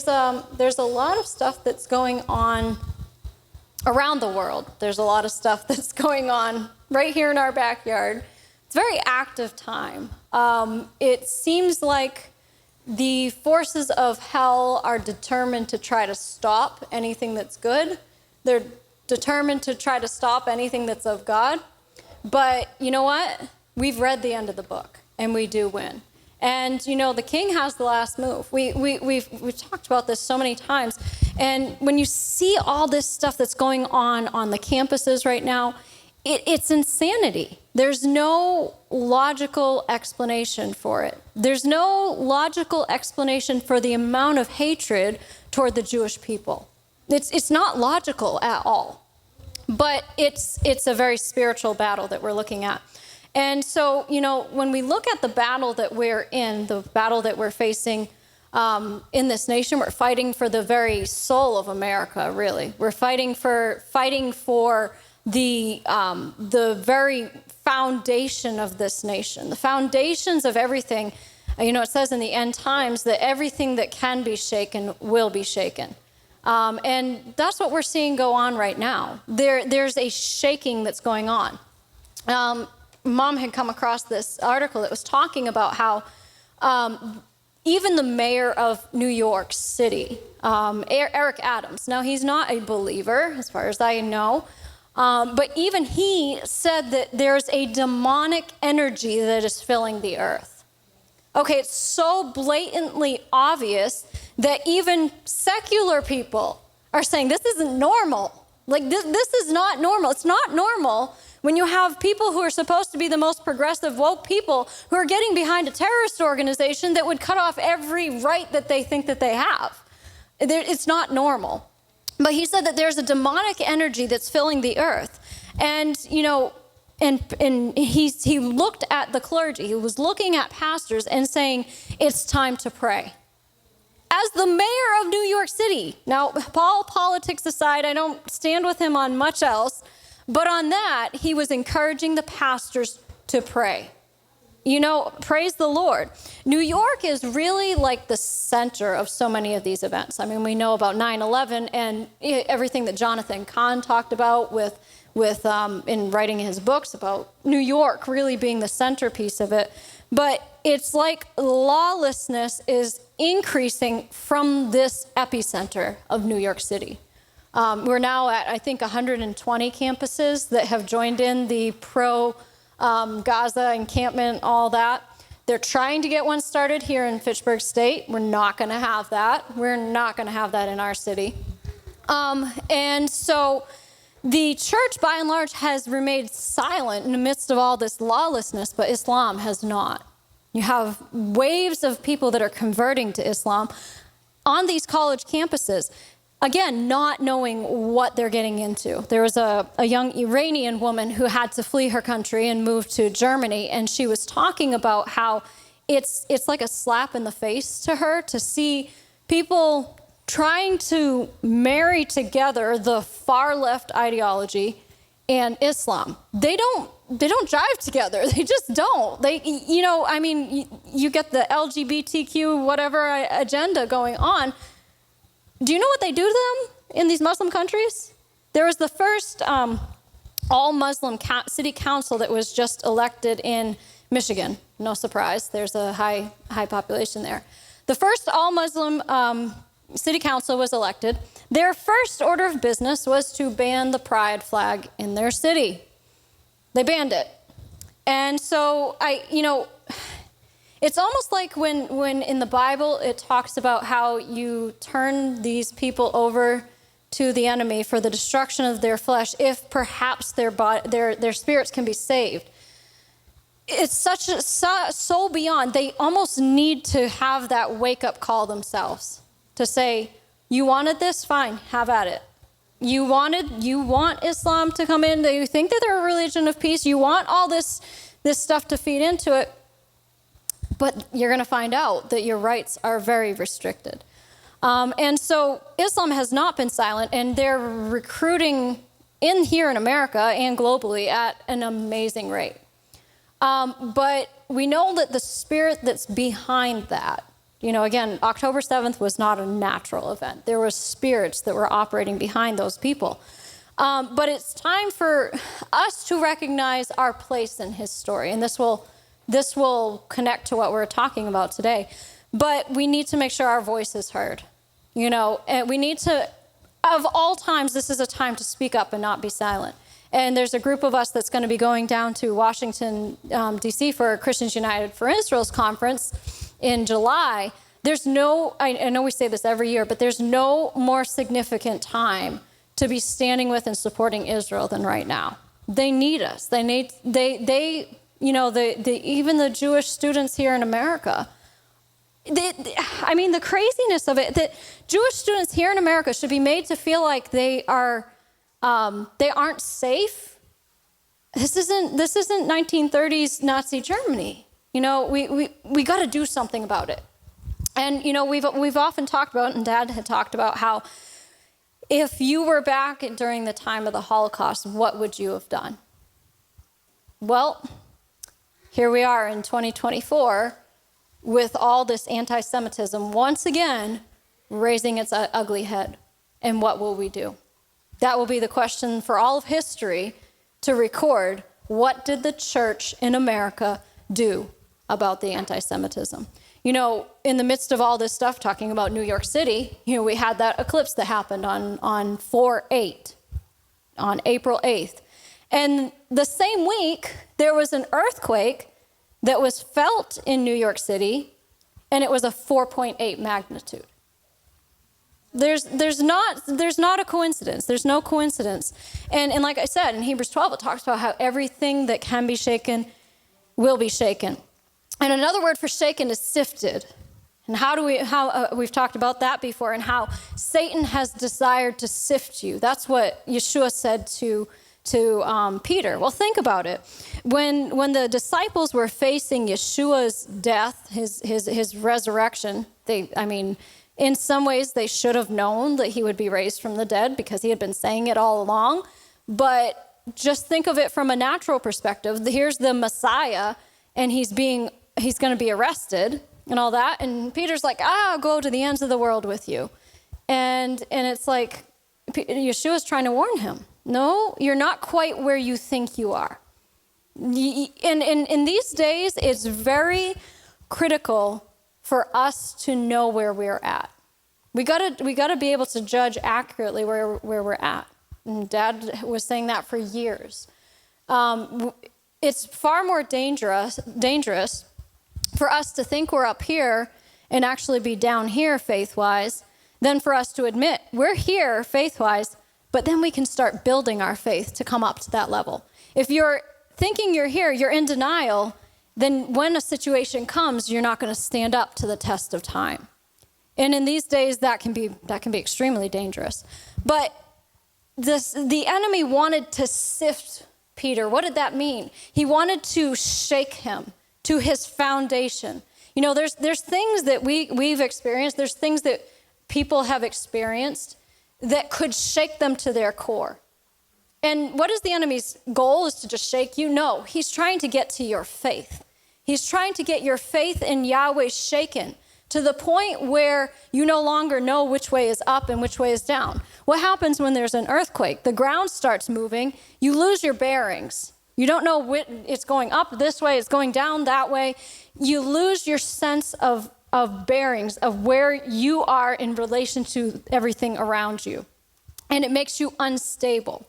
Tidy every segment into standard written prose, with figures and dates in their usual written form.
There's a lot of stuff that's going on around the world. There's a lot of stuff that's going on right here in our backyard. It's a very active time. It seems like the forces of hell are determined to try to stop anything that's good. They're determined to try to stop anything that's of God. But you know what? We've read the end of the book, and we do win. And you know, the king has the last move. We've talked about this so many times. And when you see all this stuff that's going on the campuses right now, it's insanity. There's no logical explanation for it. There's no logical explanation for the amount of hatred toward the Jewish people. It's not logical at all. But it's a very spiritual battle that we're looking at. And so, you know, when we look at the battle that we're in, the battle that we're facing in this nation, we're fighting for the very soul of America, really. We're fighting for the very foundation of this nation, the foundations of everything. You know, it says in the end times that everything that can be shaken will be shaken. And that's what we're seeing go on right now. There's a shaking that's going on. Mom had come across this article that was talking about how even the mayor of New York City, Eric Adams, now he's not a believer as far as I know, but even he said that there's a demonic energy that is filling the earth. Okay, it's so blatantly obvious that even secular people are saying this isn't normal. Like this is not normal. It's not normal when you have people who are supposed to be the most progressive, woke people who are getting behind a terrorist organization that would cut off every right that they think that they have. It's not normal. But he said that there's a demonic energy that's filling the earth. And, you know, and he looked at the clergy. He was looking at pastors and saying, it's time to pray. As the mayor of New York City, now, all politics aside, I don't stand with him on much else, but on that, he was encouraging the pastors to pray. You know, praise the Lord. New York is really like the center of so many of these events. I mean, we know about 9/11 and everything that Jonathan Cahn talked about with in writing his books about New York really being the centerpiece of it. But it's like lawlessness is increasing from this epicenter of New York City. We're now at, I think, 120 campuses that have joined in the pro-Gaza encampment, all that. They're trying to get one started here in Fitchburg State. We're not going to have that. We're not going to have that in our city. And so the church, by and large, has remained silent in the midst of all this lawlessness, but Islam has not. You have waves of people that are converting to Islam on these college campuses. Again, not knowing what they're getting into. There was a young Iranian woman who had to flee her country and move to Germany, and she was talking about how it's like a slap in the face to her to see people trying to marry together the far left ideology and Islam. They don't jive together. They just don't. You know, I mean, you get the LGBTQ whatever agenda going on. Do you know what they do to them in these Muslim countries? There was the first all-Muslim city council that was just elected in Michigan. No surprise, there's a high population there. The first all-Muslim city council was elected. Their first order of business was to ban the pride flag in their city. They banned it. And so, it's almost like when in the Bible it talks about how you turn these people over to the enemy for the destruction of their flesh, if perhaps their spirits can be saved. It's so beyond. They almost need to have that wake-up call themselves to say, you wanted this? Fine, have at it. You want Islam to come in? You think that they're a religion of peace? You want all this stuff to feed into it? But you're going to find out that your rights are very restricted. And so Islam has not been silent, and they're recruiting here in America and globally at an amazing rate. But we know that the spirit that's behind that Again, October 7th was not a natural event. There were spirits that were operating behind those people. But it's time for us to recognize our place in his story. And this will connect to what we're talking about today. But we need to make sure our voice is heard. And we need to, of all times, this is a time to speak up and not be silent. And there's a group of us that's going to be going down to Washington, D.C. for Christians United for Israel's conference in July. I know we say this every year, but there's no more significant time to be standing with and supporting Israel than right now. They need us. Even the Jewish students here in America. The craziness of it, that Jewish students here in America should be made to feel like they aren't safe. This isn't 1930s Nazi Germany. We got to do something about it. And we've often talked about, and Dad had talked about, how if you were back during the time of the Holocaust, what would you have done? Well, here we are in 2024 with all this anti-Semitism once again raising its ugly head. And what will we do? That will be the question for all of history to record. What did the church in America do about the anti-Semitism? In the midst of all this stuff, talking about New York City, we had that eclipse that happened on 4/8, on April 8th. And the same week, there was an earthquake that was felt in New York City, and it was a 4.8 magnitude. There's not a coincidence. There's no coincidence. And like I said, in Hebrews 12, it talks about how everything that can be shaken will be shaken. And another word for shaken is sifted. And we've talked about that before, and how Satan has desired to sift you. That's what Yeshua said to Peter. Well, think about it. When the disciples were facing Yeshua's death, his resurrection, in some ways they should have known that he would be raised from the dead because he had been saying it all along. But just think of it from a natural perspective. Here's the Messiah, and he's going to be arrested and all that. And Peter's like, I'll go to the ends of the world with you. And it's like Yeshua's trying to warn him. No, you're not quite where you think you are. In these days, it's very critical for us to know where we're at. We gotta be able to judge accurately where we're at. And Dad was saying that for years. It's far more dangerous for us to think we're up here and actually be down here faith-wise than for us to admit we're here faith-wise, but then we can start building our faith to come up to that level. If you're thinking you're here, you're in denial, then when a situation comes, you're not going to stand up to the test of time. And in these days, that can be extremely dangerous. But the enemy wanted to sift Peter. What did that mean? He wanted to shake him to his foundation. There's things that we've experienced. There's things that people have experienced that could shake them to their core. And what is the enemy's goal? Is to just shake you? No, he's trying to get to your faith. He's trying to get your faith in Yahweh shaken to the point where you no longer know which way is up and which way is down. What happens when there's an earthquake? The ground starts moving. You lose your bearings. You don't know it's going up this way, it's going down that way. You lose your sense of bearings, of where you are in relation to everything around you. And it makes you unstable.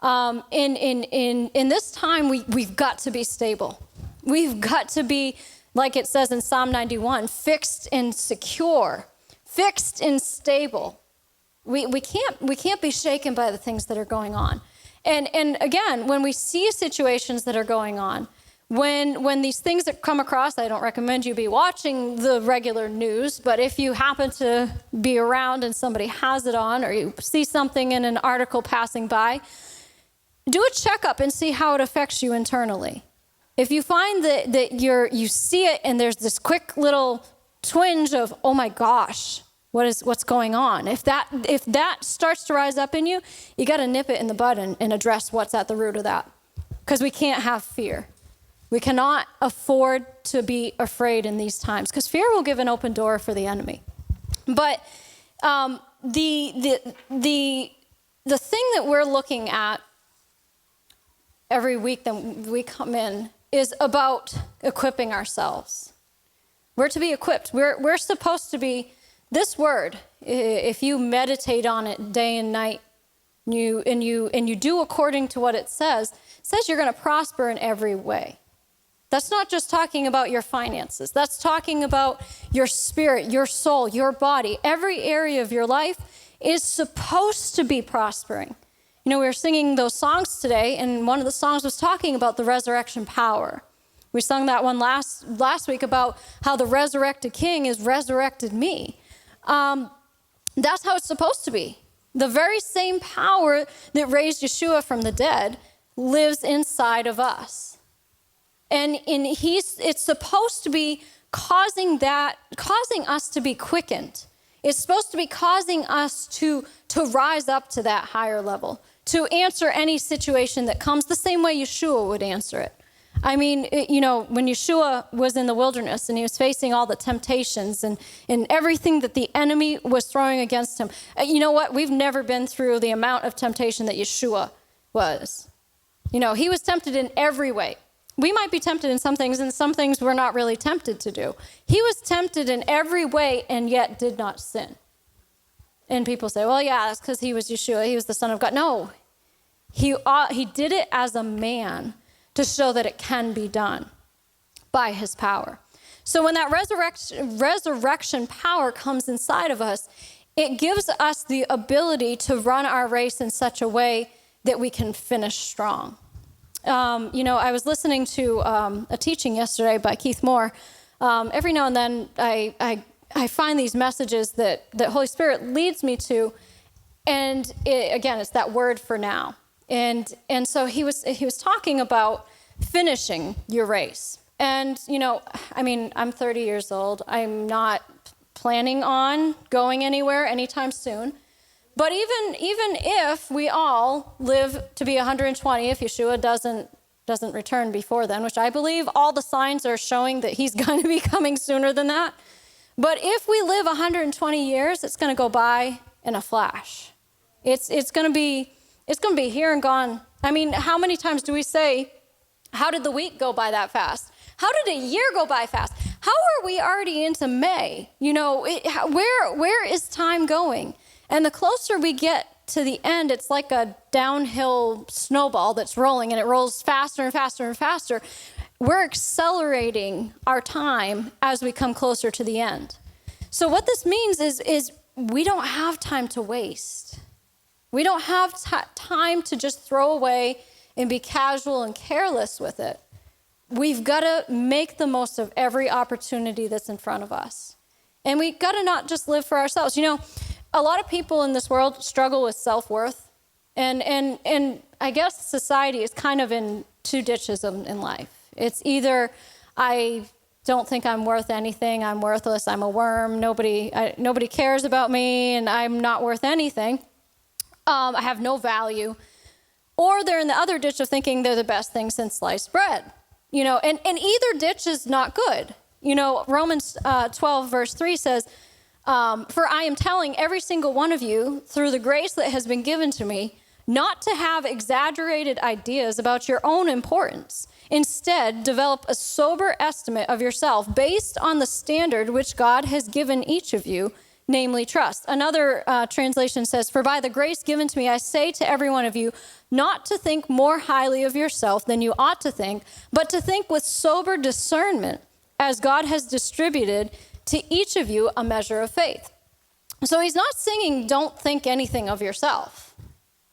In this time, we've got to be stable. We've got to be, like it says in Psalm 91, fixed and secure, fixed and stable. We can't be shaken by the things that are going on. And again, when we see situations that are going on, when these things that come across, I don't recommend you be watching the regular news, but if you happen to be around and somebody has it on, or you see something in an article passing by, do a checkup and see how it affects you internally. If you find that you see it and there's this quick little twinge of, oh my gosh, what's going on? If that starts to rise up in you, you got to nip it in the bud and address what's at the root of that. Because we can't have fear. We cannot afford to be afraid in these times, because fear will give an open door for the enemy. But the thing that we're looking at every week that we come in is about equipping ourselves. We're to be equipped. We're supposed to be, this word, if you meditate on it day and night, and you do according to what it says you're going to prosper in every way. That's not just talking about your finances. That's talking about your spirit, your soul, your body. Every area of your life is supposed to be prospering. We were singing those songs today, and one of the songs was talking about the resurrection power. We sung that one last week about how the resurrected King has resurrected me. That's how it's supposed to be. The very same power that raised Yeshua from the dead lives inside of us. And it's supposed to be causing us to be quickened. It's supposed to be causing us to rise up to that higher level, to answer any situation that comes the same way Yeshua would answer it. I mean, when Yeshua was in the wilderness and he was facing all the temptations and everything that the enemy was throwing against him, you know what? We've never been through the amount of temptation that Yeshua was. He was tempted in every way. We might be tempted in some things, and some things we're not really tempted to do. He was tempted in every way and yet did not sin. And people say, well, yeah, that's because he was Yeshua. He was the Son of God. No, he did it as a man to show that it can be done by his power. So when that resurrection power comes inside of us, it gives us the ability to run our race in such a way that we can finish strong. I was listening to a teaching yesterday by Keith Moore. Every now and then I find these messages that Holy Spirit leads me to, and it's that word for now. And so he was talking about finishing your race. And, I'm 30 years old. I'm not planning on going anywhere anytime soon. But even if we all live to be 120, if Yeshua doesn't return before then, which I believe all the signs are showing that he's going to be coming sooner than that. But if we live 120 years, it's going to go by in a flash. It's going to be here and gone. I mean, how many times do we say, how did the week go by that fast? How did a year go by fast? How are we already into May? Where is time going? And the closer we get to the end, it's like a downhill snowball that's rolling, and it rolls faster and faster and faster. We're accelerating our time as we come closer to the end. So what this means is we don't have time to waste. We don't have time to just throw away and be casual and careless with it. We've got to make the most of every opportunity that's in front of us. And we got to not just live for ourselves. A lot of people in this world struggle with self-worth. And I guess society is kind of in two ditches in life. It's either I don't think I'm worth anything, I'm worthless, I'm a worm, nobody cares about me, and I'm not worth anything. I have no value. Or they're in the other ditch of thinking they're the best thing since sliced bread. And either ditch is not good. Romans 12 verse 3 says, for I am telling every single one of you through the grace that has been given to me, not to have exaggerated ideas about your own importance. Instead, develop a sober estimate of yourself based on the standard which God has given each of you, namely trust. Another translation says, for by the grace given to me, I say to every one of you, not to think more highly of yourself than you ought to think, but to think with sober discernment, as God has distributed to each of you a measure of faith. So he's not singing, don't think anything of yourself.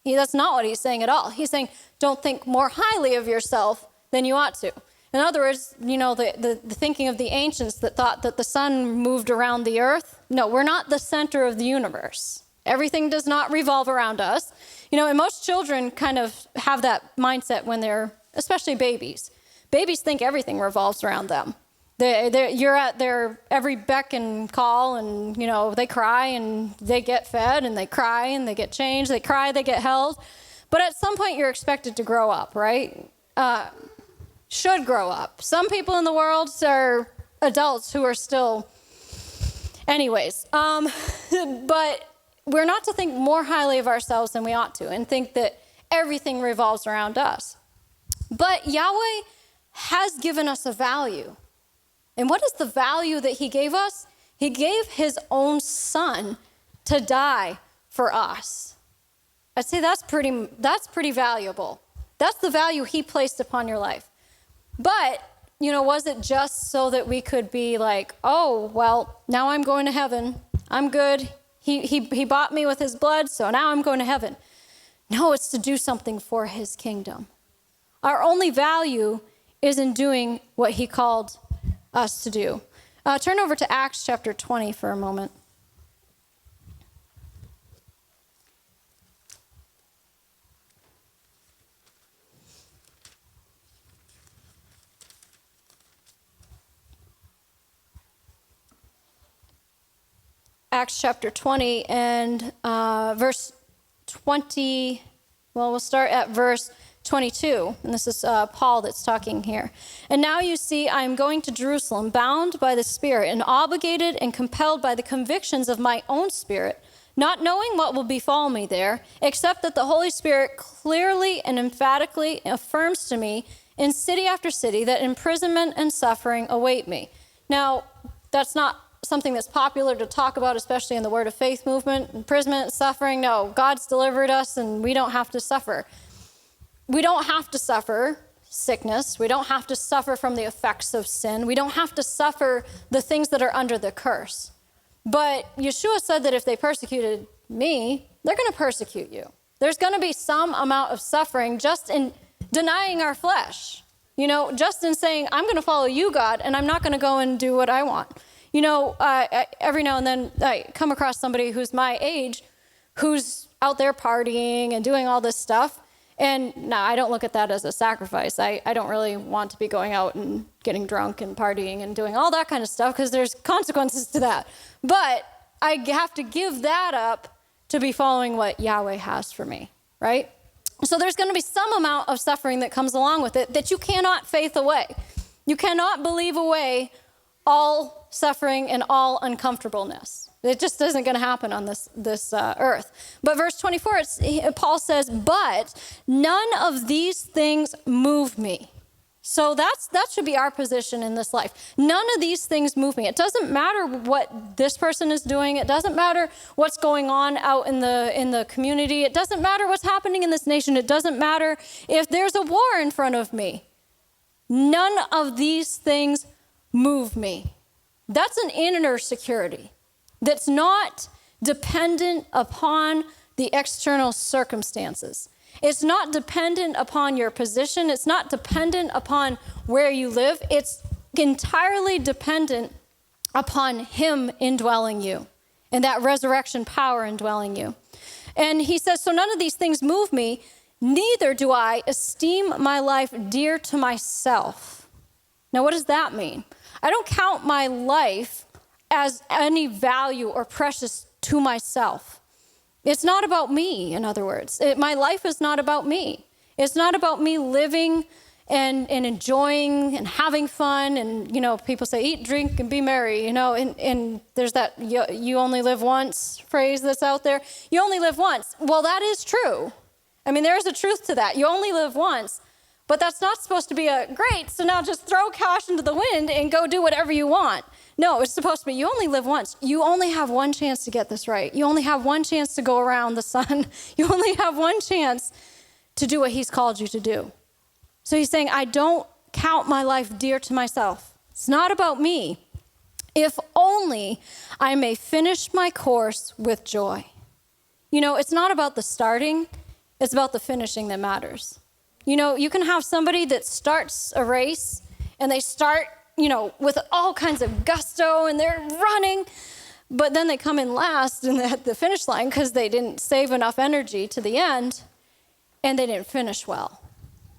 That's not what he's saying at all. He's saying, don't think more highly of yourself than you ought to. In other words, the thinking of the ancients that thought that the sun moved around the earth. No, we're not the center of the universe. Everything does not revolve around us. And most children kind of have that mindset when they're, especially babies. Babies think everything revolves around them. You're at their every beck and call, and, they cry and they get fed, and they cry and they get changed. They cry, they get held. But at some point, you're expected to grow up, right? should grow up. Some people in the world are adults who are still, anyways. But we're not to think more highly of ourselves than we ought to and think that everything revolves around us. But Yahweh has given us a value. And what is the value that he gave us? He gave his own son to die for us. I'd say that's pretty valuable. That's the value he placed upon your life. But, was it just so that we could be like, oh, well, now I'm going to heaven. I'm good. He bought me with his blood, so now I'm going to heaven. No, it's to do something for his kingdom. Our only value is in doing what he called us to do. Turn over to Acts chapter 20 for a moment. Acts chapter 20 and verse 20. Well, we'll start at verse 22, and this is Paul that's talking here. And now you see, I am going to Jerusalem, bound by the Spirit, and obligated and compelled by the convictions of my own spirit, not knowing what will befall me there, except that the Holy Spirit clearly and emphatically affirms to me in city after city that imprisonment and suffering await me. Now, that's not something that's popular to talk about, especially in the Word of Faith movement. Imprisonment, suffering, no, God's delivered us and we don't have to suffer. We don't have to suffer sickness. We don't have to suffer from the effects of sin. We don't have to suffer the things that are under the curse. But Yeshua said that if they persecuted me, they're going to persecute you. There's going to be some amount of suffering just in denying our flesh. Just in saying, I'm going to follow you, God, and I'm not going to go and do what I want. Every now and then I come across somebody who's my age who's out there partying and doing all this stuff. And no, I don't look at that as a sacrifice. I don't really want to be going out and getting drunk and partying and doing all that kind of stuff because there's consequences to that. But I have to give that up to be following what Yahweh has for me, right? So there's going to be some amount of suffering that comes along with it that you cannot faith away. You cannot believe away all suffering and all uncomfortableness. It just isn't going to happen on this earth. But verse 24, Paul says, but none of these things move me. So that should be our position in this life. None of these things move me. It doesn't matter what this person is doing. It doesn't matter what's going on out in the community. It doesn't matter what's happening in this nation. It doesn't matter if there's a war in front of me. None of these things move me. That's an inner security that's not dependent upon the external circumstances. It's not dependent upon your position. It's not dependent upon where you live. It's entirely dependent upon him indwelling you and that resurrection power indwelling you. And he says, so none of these things move me, neither do I esteem my life dear to myself. Now, what does that mean? I don't count my life as any value or precious to myself. It's not about me, in other words. My life is not about me. It's not about me living and enjoying and having fun. And, people say, eat, drink, and be merry, and there's that you only live once phrase that's out there. You only live once. Well, that is true. I mean, there's a truth to that. You only live once. But that's not supposed to be great, so now just throw caution to the wind and go do whatever you want. No, it's supposed to be, you only live once. You only have one chance to get this right. You only have one chance to go around the sun. You only have one chance to do what he's called you to do. So he's saying, I don't count my life dear to myself. It's not about me. If only I may finish my course with joy. It's not about the starting. It's about the finishing that matters. You can have somebody that starts a race and they start, with all kinds of gusto and they're running, but then they come in last at the finish line because they didn't save enough energy to the end and they didn't finish well.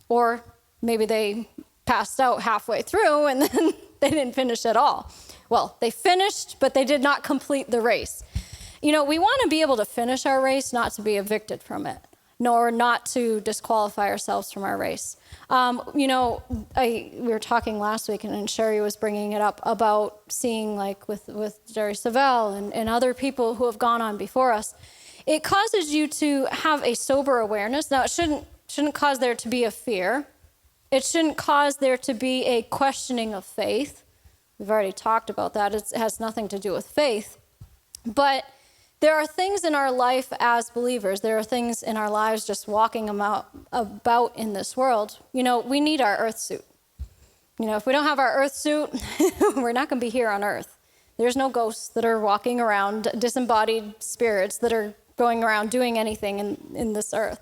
Or maybe they passed out halfway through and then they didn't finish at all. Well, they finished, but they did not complete the race. We want to be able to finish our race, not to be evicted from it. nor not to disqualify ourselves from our race. We were talking last week, and Sherry was bringing it up about seeing, like with Jerry Savelle and other people who have gone on before us. It causes you to have a sober awareness. Now, it shouldn't cause there to be a fear. It shouldn't cause there to be a questioning of faith. We've already talked about that. It has nothing to do with faith. But there are things in our life as believers. There are things in our lives just walking about in this world. We need our earth suit. If we don't have our earth suit, we're not going to be here on earth. There's no ghosts that are walking around, disembodied spirits that are going around doing anything in this earth.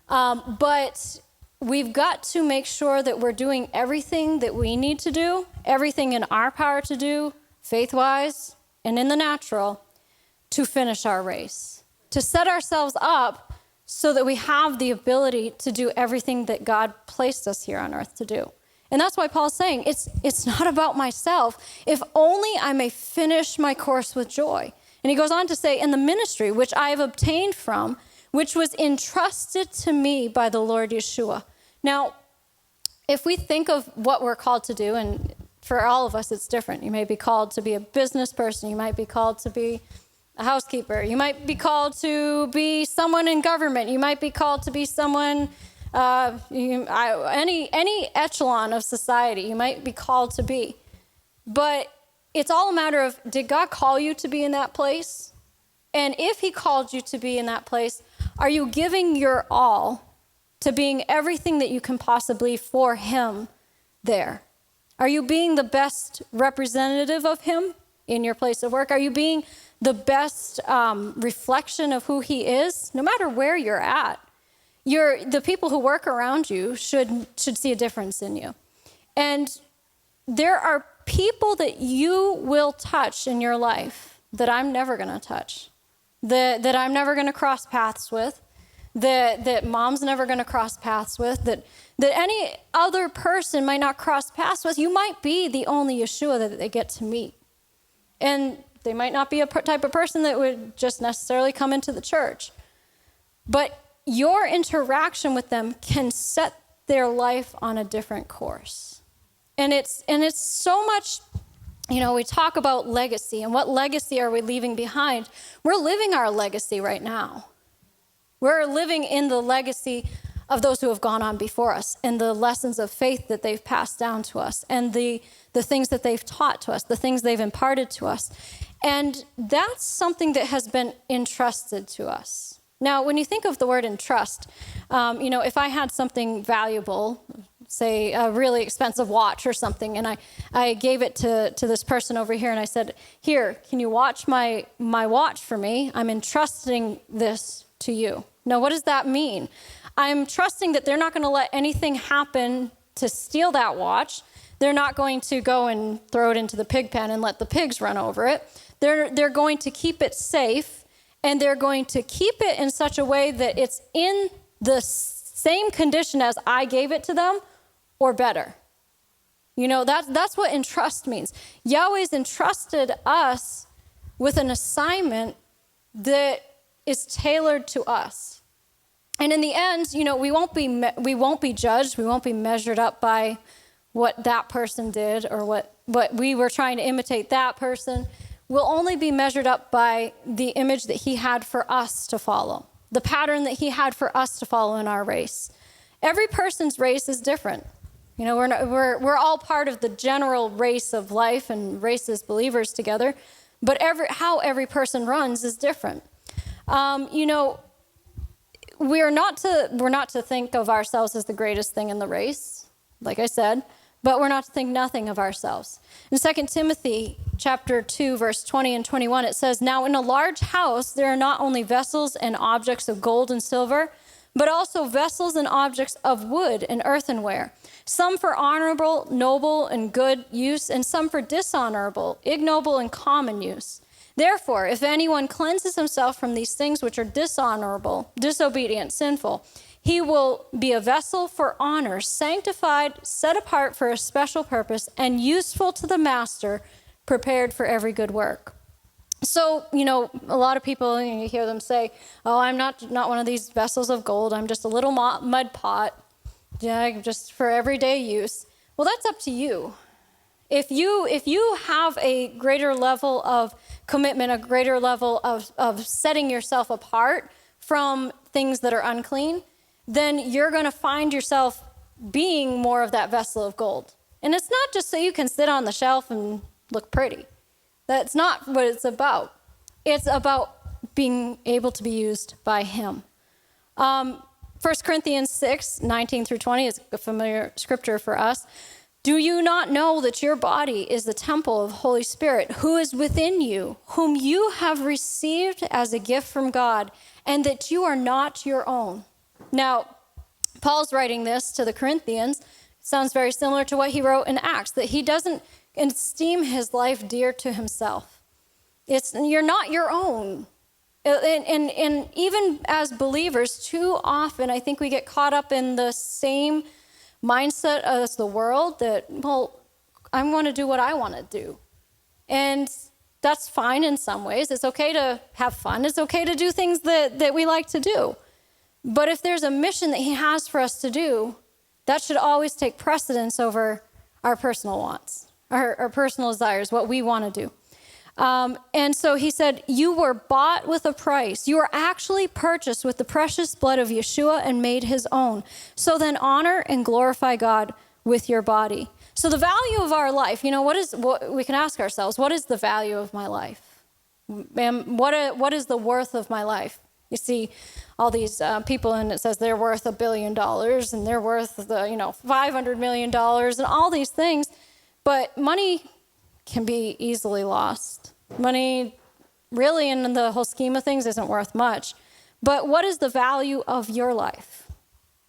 But we've got to make sure that we're doing everything that we need to do, everything in our power to do, faith-wise and in the natural, to finish our race, to set ourselves up so that we have the ability to do everything that God placed us here on earth to do. And that's why Paul's saying, it's not about myself, if only I may finish my course with joy. And he goes on to say, in the ministry which I have obtained from, which was entrusted to me by the Lord Yeshua. Now, if we think of what we're called to do, and for all of us it's different. You may be called to be a business person. You might be called to be a housekeeper. You might be called to be someone in government. You might be called to be someone, any echelon of society you might be called to be. But it's all a matter of, did God call you to be in that place? And if he called you to be in that place, are you giving your all to being everything that you can possibly for him there? Are you being the best representative of him in your place of work? Are you being the best reflection of who he is? No matter where you're at, the people who work around you should see a difference in you. And there are people that you will touch in your life that I'm never going to touch, that I'm never going to cross paths with, that mom's never going to cross paths with, that any other person might not cross paths with. You might be the only Yeshua that they get to meet. And they might not be a type of person that would just necessarily come into the church. But your interaction with them can set their life on a different course. And it's so much, we talk about legacy and what legacy are we leaving behind. We're living our legacy right now. We're living in the legacy of those who have gone on before us and the lessons of faith that they've passed down to us and the things that they've taught to us, the things they've imparted to us. And that's something that has been entrusted to us. Now, when you think of the word entrust, if I had something valuable, say a really expensive watch or something, and I gave it to this person over here and I said, here, can you watch my watch for me? I'm entrusting this to you. Now, what does that mean? I'm trusting that they're not going to let anything happen to steal that watch. They're not going to go and throw it into the pig pen and let the pigs run over it. They're going to keep it safe, and they're going to keep it in such a way that it's in the same condition as I gave it to them or better. That's what entrust means. Yahweh's entrusted us with an assignment that is tailored to us. And in the end, we won't be judged. We won't be measured up by what that person did or what we were trying to imitate that person. We'll only be measured up by the image that he had for us to follow, the pattern that he had for us to follow in our race. Every person's race is different. We're all part of the general race of life and race as believers together, but how every person runs is different. We're not to think of ourselves as the greatest thing in the race, like I said, but we're not to think nothing of ourselves. In 2 Timothy chapter 2, verse 20 and 21, it says, "Now in a large house there are not only vessels and objects of gold and silver, but also vessels and objects of wood and earthenware, some for honorable, noble, and good use, and some for dishonorable, ignoble, and common use. Therefore, if anyone cleanses himself from these things which are dishonorable, disobedient, sinful, he will be a vessel for honor, sanctified, set apart for a special purpose, and useful to the master, prepared for every good work." So, a lot of people, you hear them say, oh, I'm not one of these vessels of gold. I'm just a little mud pot, just for everyday use. Well, that's up to you. If you have a greater level of commitment, a greater level of setting yourself apart from things that are unclean, then you're going to find yourself being more of that vessel of gold. And it's not just so you can sit on the shelf and look pretty. That's not what it's about. It's about being able to be used by him. 1 Corinthians 6, 19 through 20 is a familiar scripture for us. Do you not know that your body is the temple of Holy Spirit, who is within you, whom you have received as a gift from God, and that you are not your own? Now, Paul's writing this to the Corinthians. It sounds very similar to what he wrote in Acts, that he doesn't esteem his life dear to himself. You're not your own. And even as believers, too often I think we get caught up in the same mindset as the world that, well, I want to do what I want to do. And that's fine in some ways. It's okay to have fun. It's okay to do things that we like to do. But if there's a mission that he has for us to do, that should always take precedence over our personal wants, our personal desires, what we want to do. And so he said, you were bought with a price. You were actually purchased with the precious blood of Yeshua and made his own. So then honor and glorify God with your body. So the value of our life, what we can ask ourselves, what is the value of my life? And what is the worth of my life? You see all these people, and it says they're worth $1 billion, and they're worth $500 million, and all these things. But money can be easily lost. Money, really, in the whole scheme of things, isn't worth much. But what is the value of your life?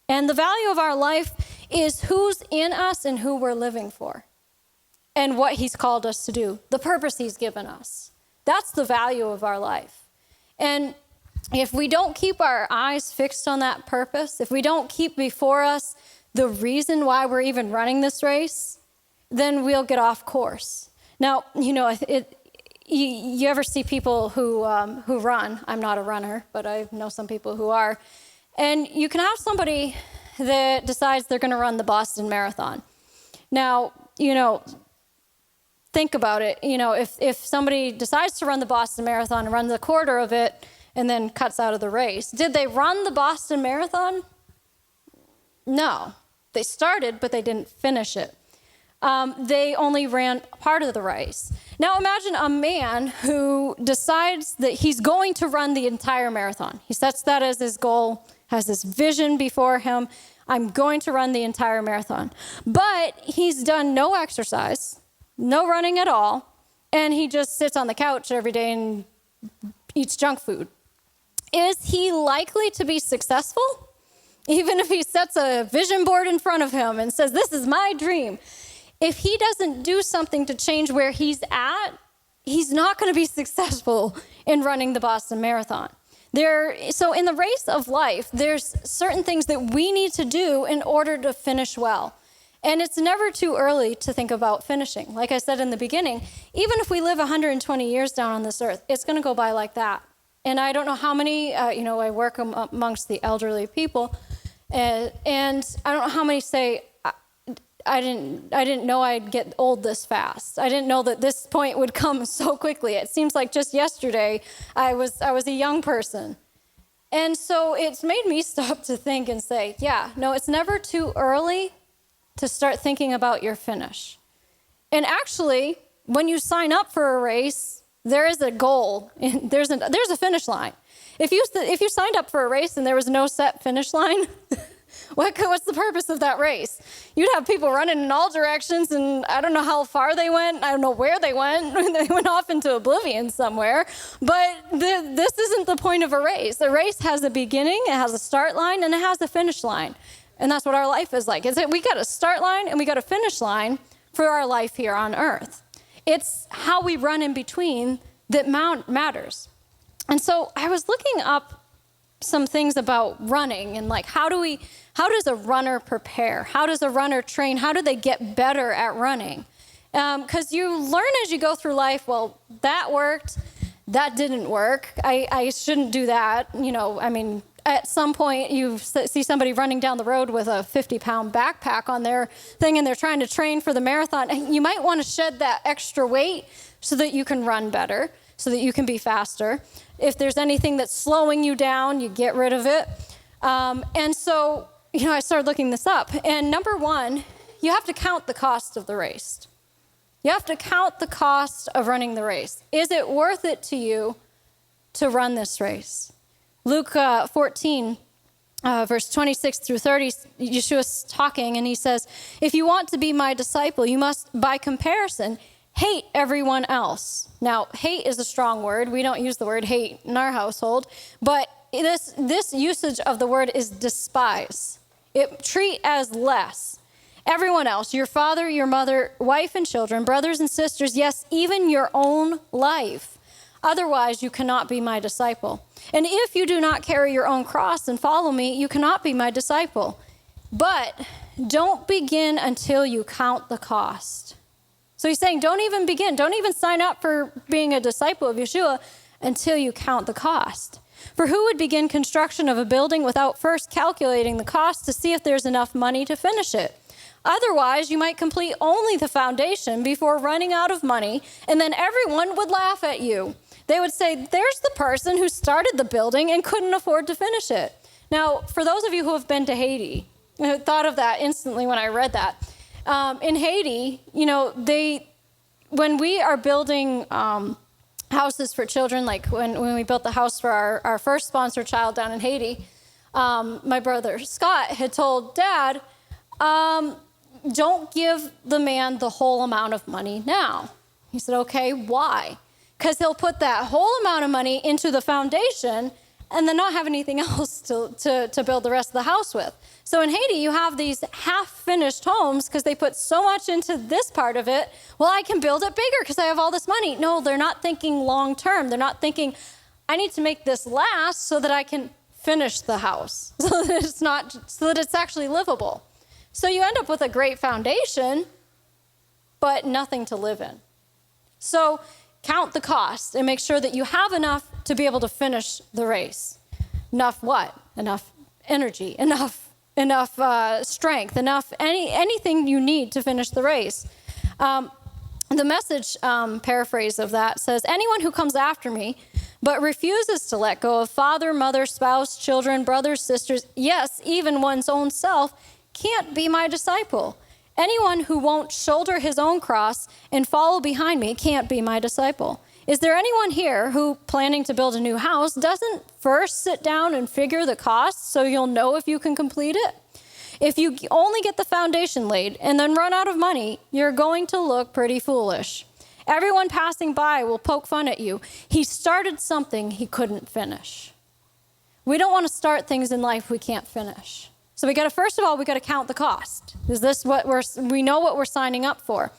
And the value of our life is who's in us and who we're living for, and what he's called us to do, the purpose he's given us. That's the value of our life. And if we don't keep our eyes fixed on that purpose, if we don't keep before us the reason why we're even running this race, then we'll get off course. Now, you ever see people who run? I'm not a runner, but I know some people who are. And you can have somebody that decides they're going to run the Boston Marathon. Now, think about it. If somebody decides to run the Boston Marathon and runs a quarter of it and then cuts out of the race, did they run the Boston Marathon? No. They started, but they didn't finish it. They only ran part of the race. Now imagine a man who decides that he's going to run the entire marathon. He sets that as his goal, has this vision before him. I'm going to run the entire marathon. But he's done no exercise, no running at all, and he just sits on the couch every day and eats junk food. Is he likely to be successful? Even if he sets a vision board in front of him and says, this is my dream. If he doesn't do something to change where he's at, he's not going to be successful in running the Boston Marathon. So in the race of life, there's certain things that we need to do in order to finish well. And it's never too early to think about finishing. Like I said in the beginning, even if we live 120 years down on this earth, it's going to go by like that. And I don't know how many, I work amongst the elderly people, and I don't know how many say, I didn't know I'd get old this fast. I didn't know that this point would come so quickly. It seems like just yesterday I was a young person. And so it's made me stop to think and say, it's never too early to start thinking about your finish. And actually, when you sign up for a race, there is a goal. There's a finish line. If you signed up for a race and there was no set finish line, what's the purpose of that race? You'd have people running in all directions, and I don't know how far they went. I don't know where they went. They went off into oblivion somewhere. But this isn't the point of a race. A race has a beginning, it has a start line, and it has a finish line. And that's what our life is like. We got a start line and we got a finish line for our life here on earth. It's how we run in between that matters. And so I was looking up some things about running and how does a runner prepare? How does a runner train? How do they get better at running? Because you learn as you go through life, well, that worked. that didn't work. I shouldn't do that. I mean, at some point you see somebody running down the road with a 50-pound backpack on their thing and they're trying to train for the marathon. You might want to shed that extra weight so that you can run better, so that you can be faster. If there's anything that's slowing you down, you get rid of it. And so, I started looking this up. And number one, you have to count the cost of the race. You have to count the cost of running the race. Is it worth it to you to run this race? Luke 14, verse 26 through 30, Yeshua's talking, and he says, if you want to be my disciple, you must, by comparison, hate everyone else. Now, hate is a strong word. We don't use the word hate in our household, but this usage of the word is despise. Treat as less. Everyone else, your father, your mother, wife and children, brothers and sisters, yes, even your own life. Otherwise, you cannot be my disciple. And if you do not carry your own cross and follow me, you cannot be my disciple. But don't begin until you count the cost. So he's saying, don't even begin. Don't even sign up for being a disciple of Yeshua until you count the cost. For who would begin construction of a building without first calculating the cost to see if there's enough money to finish it? Otherwise, you might complete only the foundation before running out of money, and then everyone would laugh at you. They would say, there's the person who started the building and couldn't afford to finish it. Now, for those of you who have been to Haiti, I thought of that instantly when I read that. In Haiti, when we are building houses for children, like when we built the house for our first sponsored child down in Haiti, my brother Scott had told Dad, don't give the man the whole amount of money now. He said, okay, why? Because he'll put that whole amount of money into the foundation and then not have anything else to build the rest of the house with. So in Haiti, you have these half-finished homes because they put so much into this part of it. Well, I can build it bigger because I have all this money. No, they're not thinking long-term. They're not thinking, I need to make this last so that I can finish the house, so that it's actually livable. So you end up with a great foundation, but nothing to live in. So count the cost and make sure that you have enough to be able to finish the race. Enough what? Enough energy, enough strength, enough anything you need to finish the race. The Message paraphrase of that says, anyone who comes after me but refuses to let go of father, mother, spouse, children, brothers, sisters, yes, even one's own self, can't be my disciple. Anyone who won't shoulder his own cross and follow behind me can't be my disciple. Is there anyone here who, planning to build a new house, doesn't first sit down and figure the costs so you'll know if you can complete it? If you only get the foundation laid and then run out of money, you're going to look pretty foolish. Everyone passing by will poke fun at you. He started something he couldn't finish. We don't want to start things in life we can't finish. So first of all, we got to count the cost. Is this what we know what we're signing up for?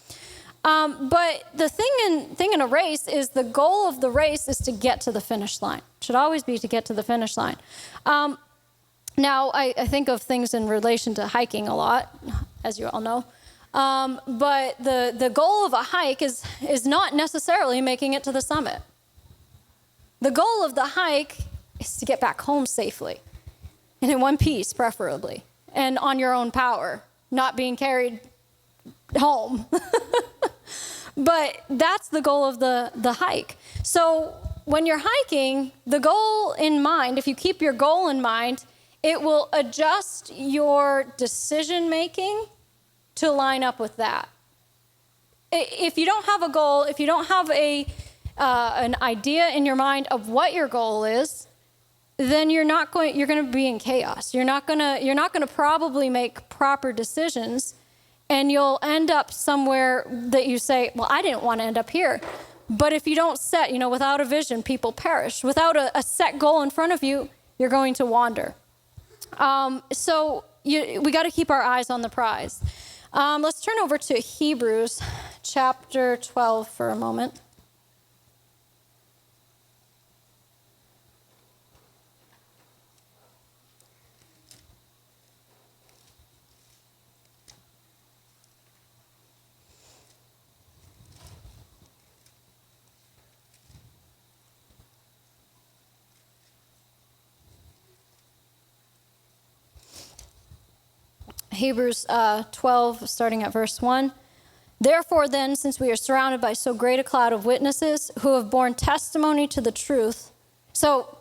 But the thing in a race is the goal of the race is to get to the finish line. It should always be to get to the finish line. Now, I think of things in relation to hiking a lot, as you all know. But the goal of a hike is not necessarily making it to the summit. The goal of the hike is to get back home safely. And in one piece, preferably. And on your own power, not being carried home. But that's the goal of the hike. So when you're hiking, the goal in mind, if you keep your goal in mind, it will adjust your decision-making to line up with that. If you don't have a goal, if you don't have an idea in your mind of what your goal is, then you're going to be in chaos. You're not going to probably make proper decisions, and you'll end up somewhere that you say, well, I didn't want to end up here. But if you don't set, without a vision, people perish. Without a set goal in front of you, you're going to wander. So we got to keep our eyes on the prize. Let's turn over to Hebrews chapter 12 for a moment. Hebrews 12, starting at verse 1. Therefore then, since we are surrounded by so great a cloud of witnesses who have borne testimony to the truth. So,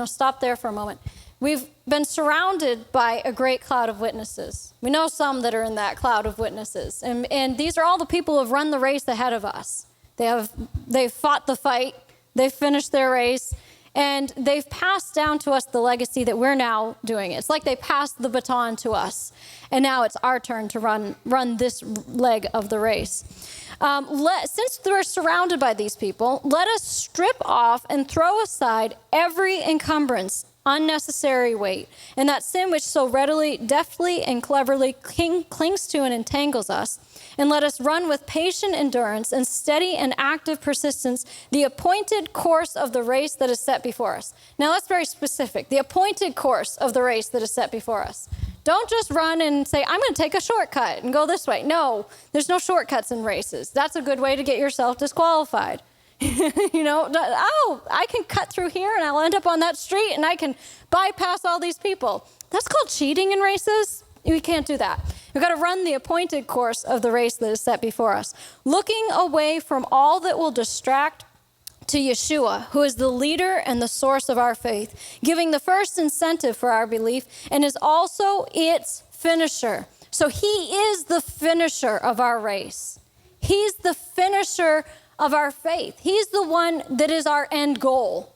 stop there for a moment. We've been surrounded by a great cloud of witnesses. We know some that are in that cloud of witnesses. And these are all the people who have run the race ahead of us. They've fought the fight. They've finished their race. And they've passed down to us the legacy that we're now doing. It's like they passed the baton to us. And now it's our turn to run this leg of the race. Since we're surrounded by these people, let us strip off and throw aside every encumbrance, unnecessary weight, and that sin which so readily, deftly, and cleverly clings to and entangles us. And let us run with patient endurance and steady and active persistence the appointed course of the race that is set before us. Now that's very specific. The appointed course of the race that is set before us. Don't just run and say, I'm going to take a shortcut and go this way. No, there's no shortcuts in races. That's a good way to get yourself disqualified. I can cut through here and I'll end up on that street and I can bypass all these people. That's called cheating in races. We can't do that. We've got to run the appointed course of the race that is set before us, looking away from all that will distract to Yeshua, who is the leader and the source of our faith, giving the first incentive for our belief and is also its finisher. So he is the finisher of our race. He's the finisher of our faith. He's the one that is our end goal.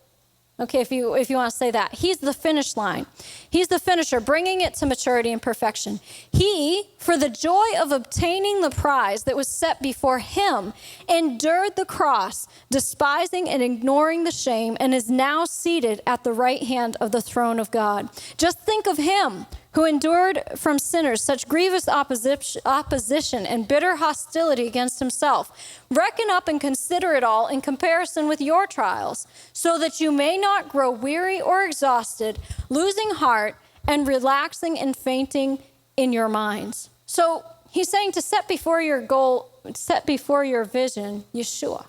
Okay, if you want to say that. He's the finish line. He's the finisher, bringing it to maturity and perfection. He, for the joy of obtaining the prize that was set before him, endured the cross, despising and ignoring the shame, and is now seated at the right hand of the throne of God. Just think of him who endured from sinners such grievous opposition and bitter hostility against himself. Reckon up and consider it all in comparison with your trials, so that you may not grow weary or exhausted, losing heart and relaxing and fainting in your minds. So he's saying to set before your goal, set before your vision, Yeshua.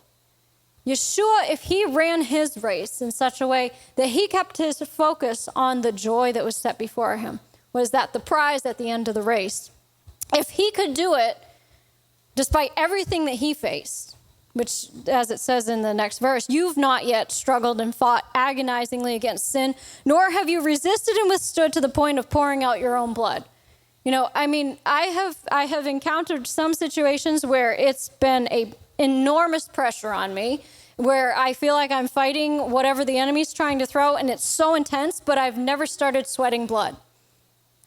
Yeshua, if he ran his race in such a way that he kept his focus on the joy that was set before him, was that the prize at the end of the race. If he could do it, despite everything that he faced, which, as it says in the next verse, you've not yet struggled and fought agonizingly against sin, nor have you resisted and withstood to the point of pouring out your own blood. I have encountered some situations where it's been an enormous pressure on me, where I feel like I'm fighting whatever the enemy's trying to throw, and it's so intense, but I've never started sweating blood.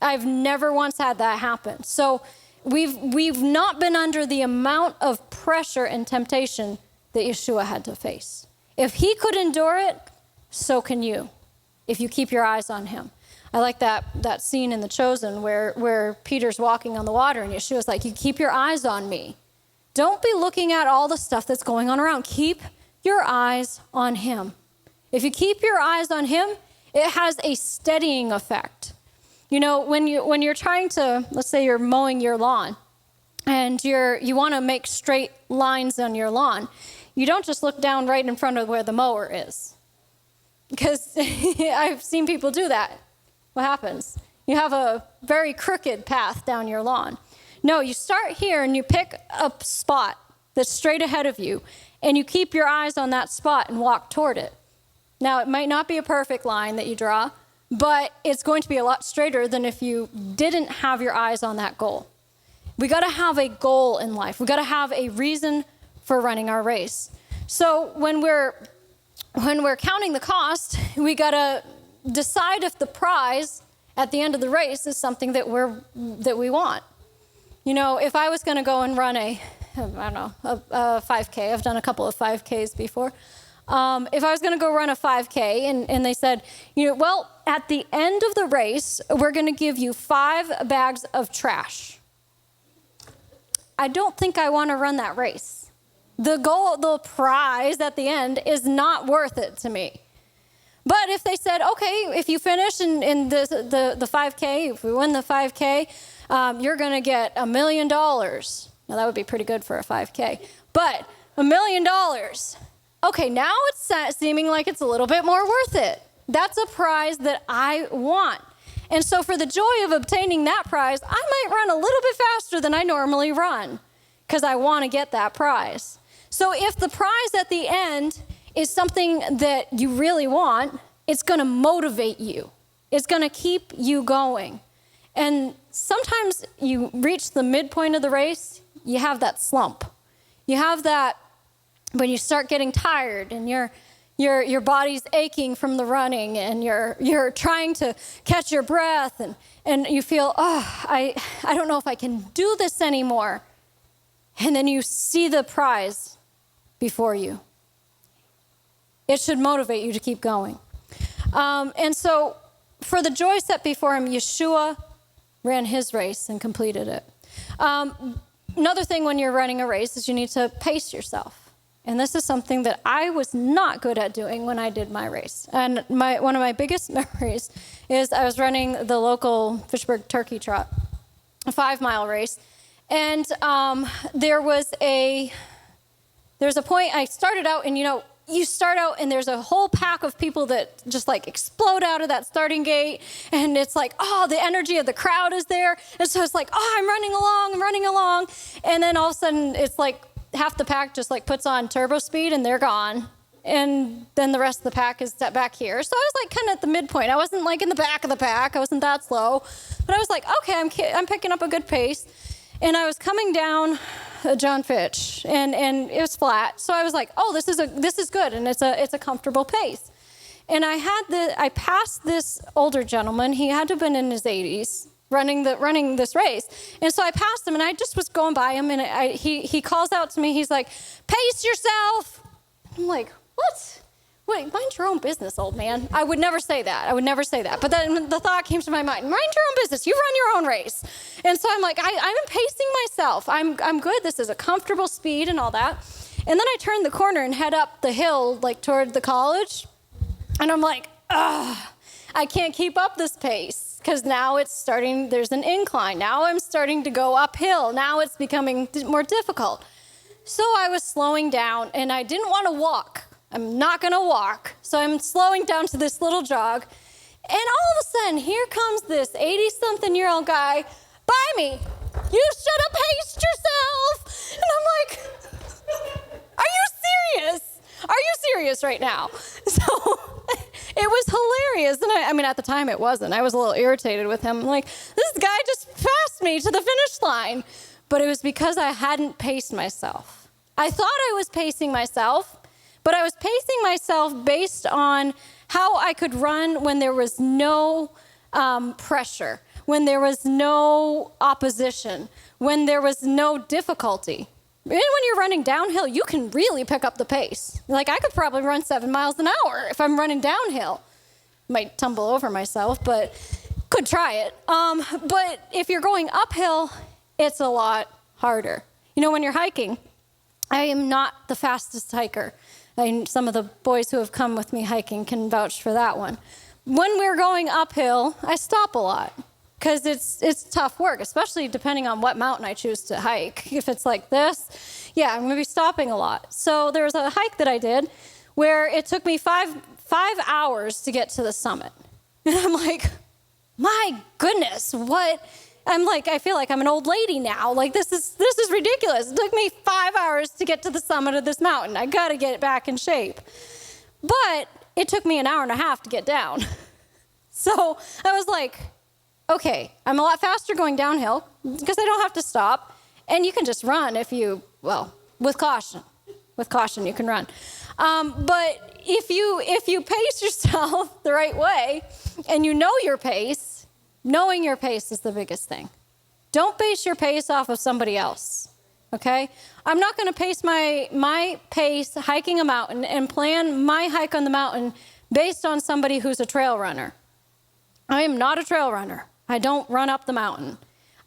I've never once had that happen. So we've not been under the amount of pressure and temptation that Yeshua had to face. If he could endure it, so can you, if you keep your eyes on him. I like that scene in The Chosen where Peter's walking on the water and Yeshua's like, you keep your eyes on me. Don't be looking at all the stuff that's going on around. Keep your eyes on him. If you keep your eyes on him, it has a steadying effect. When you're trying to, let's say you're mowing your lawn and you want to make straight lines on your lawn, you don't just look down right in front of where the mower is. Because I've seen people do that. What happens? You have a very crooked path down your lawn. No, you start here and you pick a spot that's straight ahead of you and you keep your eyes on that spot and walk toward it. Now, it might not be a perfect line that you draw, but it's going to be a lot straighter than if you didn't have your eyes on that goal. We got to have a goal in life. We got to have a reason for running our race. So when we're counting the cost, we got to decide if the prize at the end of the race is something that we want. If I was going to go and run a 5K, I've done a couple of 5Ks before. If I was going to go run a 5K and they said, at the end of the race, we're going to give you 5 bags of trash. I don't think I want to run that race. The prize at the end is not worth it to me. But if they said, okay, if you finish in the 5K, if we win the 5K, you're going to get $1 million. Now, that would be pretty good for a 5K. But $1 million. Okay, now it's seeming like it's a little bit more worth it. That's a prize that I want. And so for the joy of obtaining that prize, I might run a little bit faster than I normally run because I want to get that prize. So if the prize at the end is something that you really want, it's going to motivate you. It's going to keep you going. And sometimes you reach the midpoint of the race, you have that slump. You have that when you start getting tired and your body's aching from the running and you're trying to catch your breath and you feel, I don't know if I can do this anymore. And then you see the prize before you. It should motivate you to keep going. And so for the joy set before him, Yeshua ran his race and completed it. Another thing when you're running a race is you need to pace yourself. And this is something that I was not good at doing when I did my race. And one of my biggest memories is I was running the local Fitchburg turkey trot, a 5-mile race. And there was a point I started out, and you start out and there's a whole pack of people that just like explode out of that starting gate. And it's like, the energy of the crowd is there. And so it's like, I'm running along. And then all of a sudden it's like half the pack just like puts on turbo speed and they're gone. And then the rest of the pack is back here. So I was like kind of at the midpoint. I wasn't like in the back of the pack. I wasn't that slow. But I was like, okay, I'm picking up a good pace. And I was coming down John Fitch, and it was flat. So I was like, this is good, and it's a comfortable pace. And I passed this older gentleman. He had to have been in his 80s running this race. And so I passed him, and I just was going by him, and he calls out to me. He's like, "Pace yourself." I'm like, what? Wait, mind your own business, old man. I would never say that. But then the thought came to my mind, mind your own business. You run your own race. And so I'm like, I'm pacing myself. I'm good. This is a comfortable speed and all that. And then I turn the corner and head up the hill, like toward the college. And I'm like, I can't keep up this pace because now it's starting, there's an incline. Now I'm starting to go uphill. Now it's becoming more difficult. So I was slowing down, and I didn't want to walk. I'm not going to walk. So I'm slowing down to this little jog. And all of a sudden, here comes this 80-something-year-old guy by me. You should have paced yourself. And I'm like, are you serious? Are you serious right now? So it was hilarious. And I mean, at the time it wasn't. I was a little irritated with him. I'm like, this guy just passed me to the finish line. But it was because I hadn't paced myself. I thought I was pacing myself. But I was pacing myself based on how I could run when there was no pressure, when there was no opposition, when there was no difficulty. And when you're running downhill, you can really pick up the pace. Like, I could probably run 7 miles an hour if I'm running downhill. Might tumble over myself, but could try it. But if you're going uphill, it's a lot harder. When you're hiking, I am not the fastest hiker. Some of the boys who have come with me hiking can vouch for that one. When we're going uphill, I stop a lot because it's tough work, especially depending on what mountain I choose to hike. If it's like this, I'm going to be stopping a lot. So there was a hike that I did where it took me five hours to get to the summit. And I'm like, my goodness, what? I'm like, I feel like I'm an old lady now. Like, this is ridiculous. It took me 5 hours to get to the summit of this mountain. I got to get back in shape. But it took me an hour and a half to get down. So I was like, okay, I'm a lot faster going downhill because I don't have to stop. And you can just run with caution. With caution, you can run. But if you pace yourself the right way and you know your pace, knowing your pace is the biggest thing. Don't base your pace off of somebody else, okay? I'm not going to pace my pace hiking a mountain and plan my hike on the mountain based on somebody who's a trail runner. I am not a trail runner. I don't run up the mountain.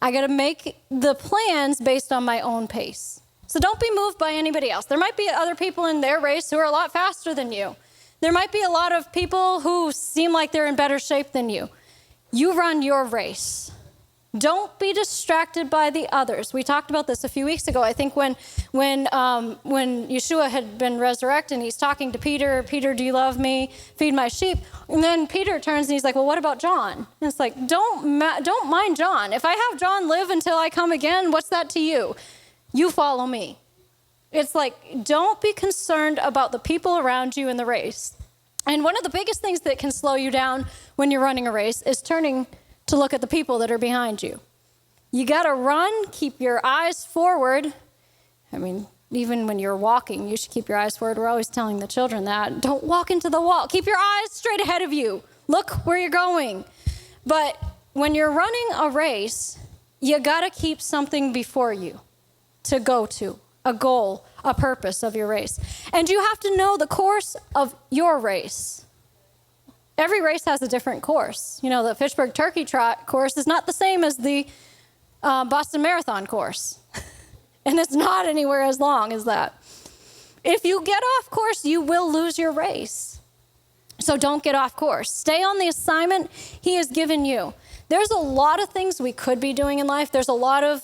I got to make the plans based on my own pace. So don't be moved by anybody else. There might be other people in their race who are a lot faster than you. There might be a lot of people who seem like they're in better shape than you. You run your race. Don't be distracted by the others. We talked about this a few weeks ago. I think when Yeshua had been resurrected and he's talking to Peter, Peter, do you love me? Feed my sheep. And then Peter turns and he's like, well, what about John? And it's like, don't mind John. If I have John live until I come again, what's that to you? You follow me. It's like, don't be concerned about the people around you in the race. And one of the biggest things that can slow you down when you're running a race is turning to look at the people that are behind you. You got to run, keep your eyes forward. I mean, even when you're walking, you should keep your eyes forward. We're always telling the children that. Don't walk into the wall. Keep your eyes straight ahead of you. Look where you're going. But when you're running a race, you got to keep something before you to go to, a goal, a purpose of your race. And you have to know the course of your race. Every race has a different course. You know, the Fitchburg Turkey Trot course is not the same as the Boston Marathon course. And it's not anywhere as long as that. If you get off course, you will lose your race. So don't get off course. Stay on the assignment he has given you. There's a lot of things we could be doing in life. There's a lot of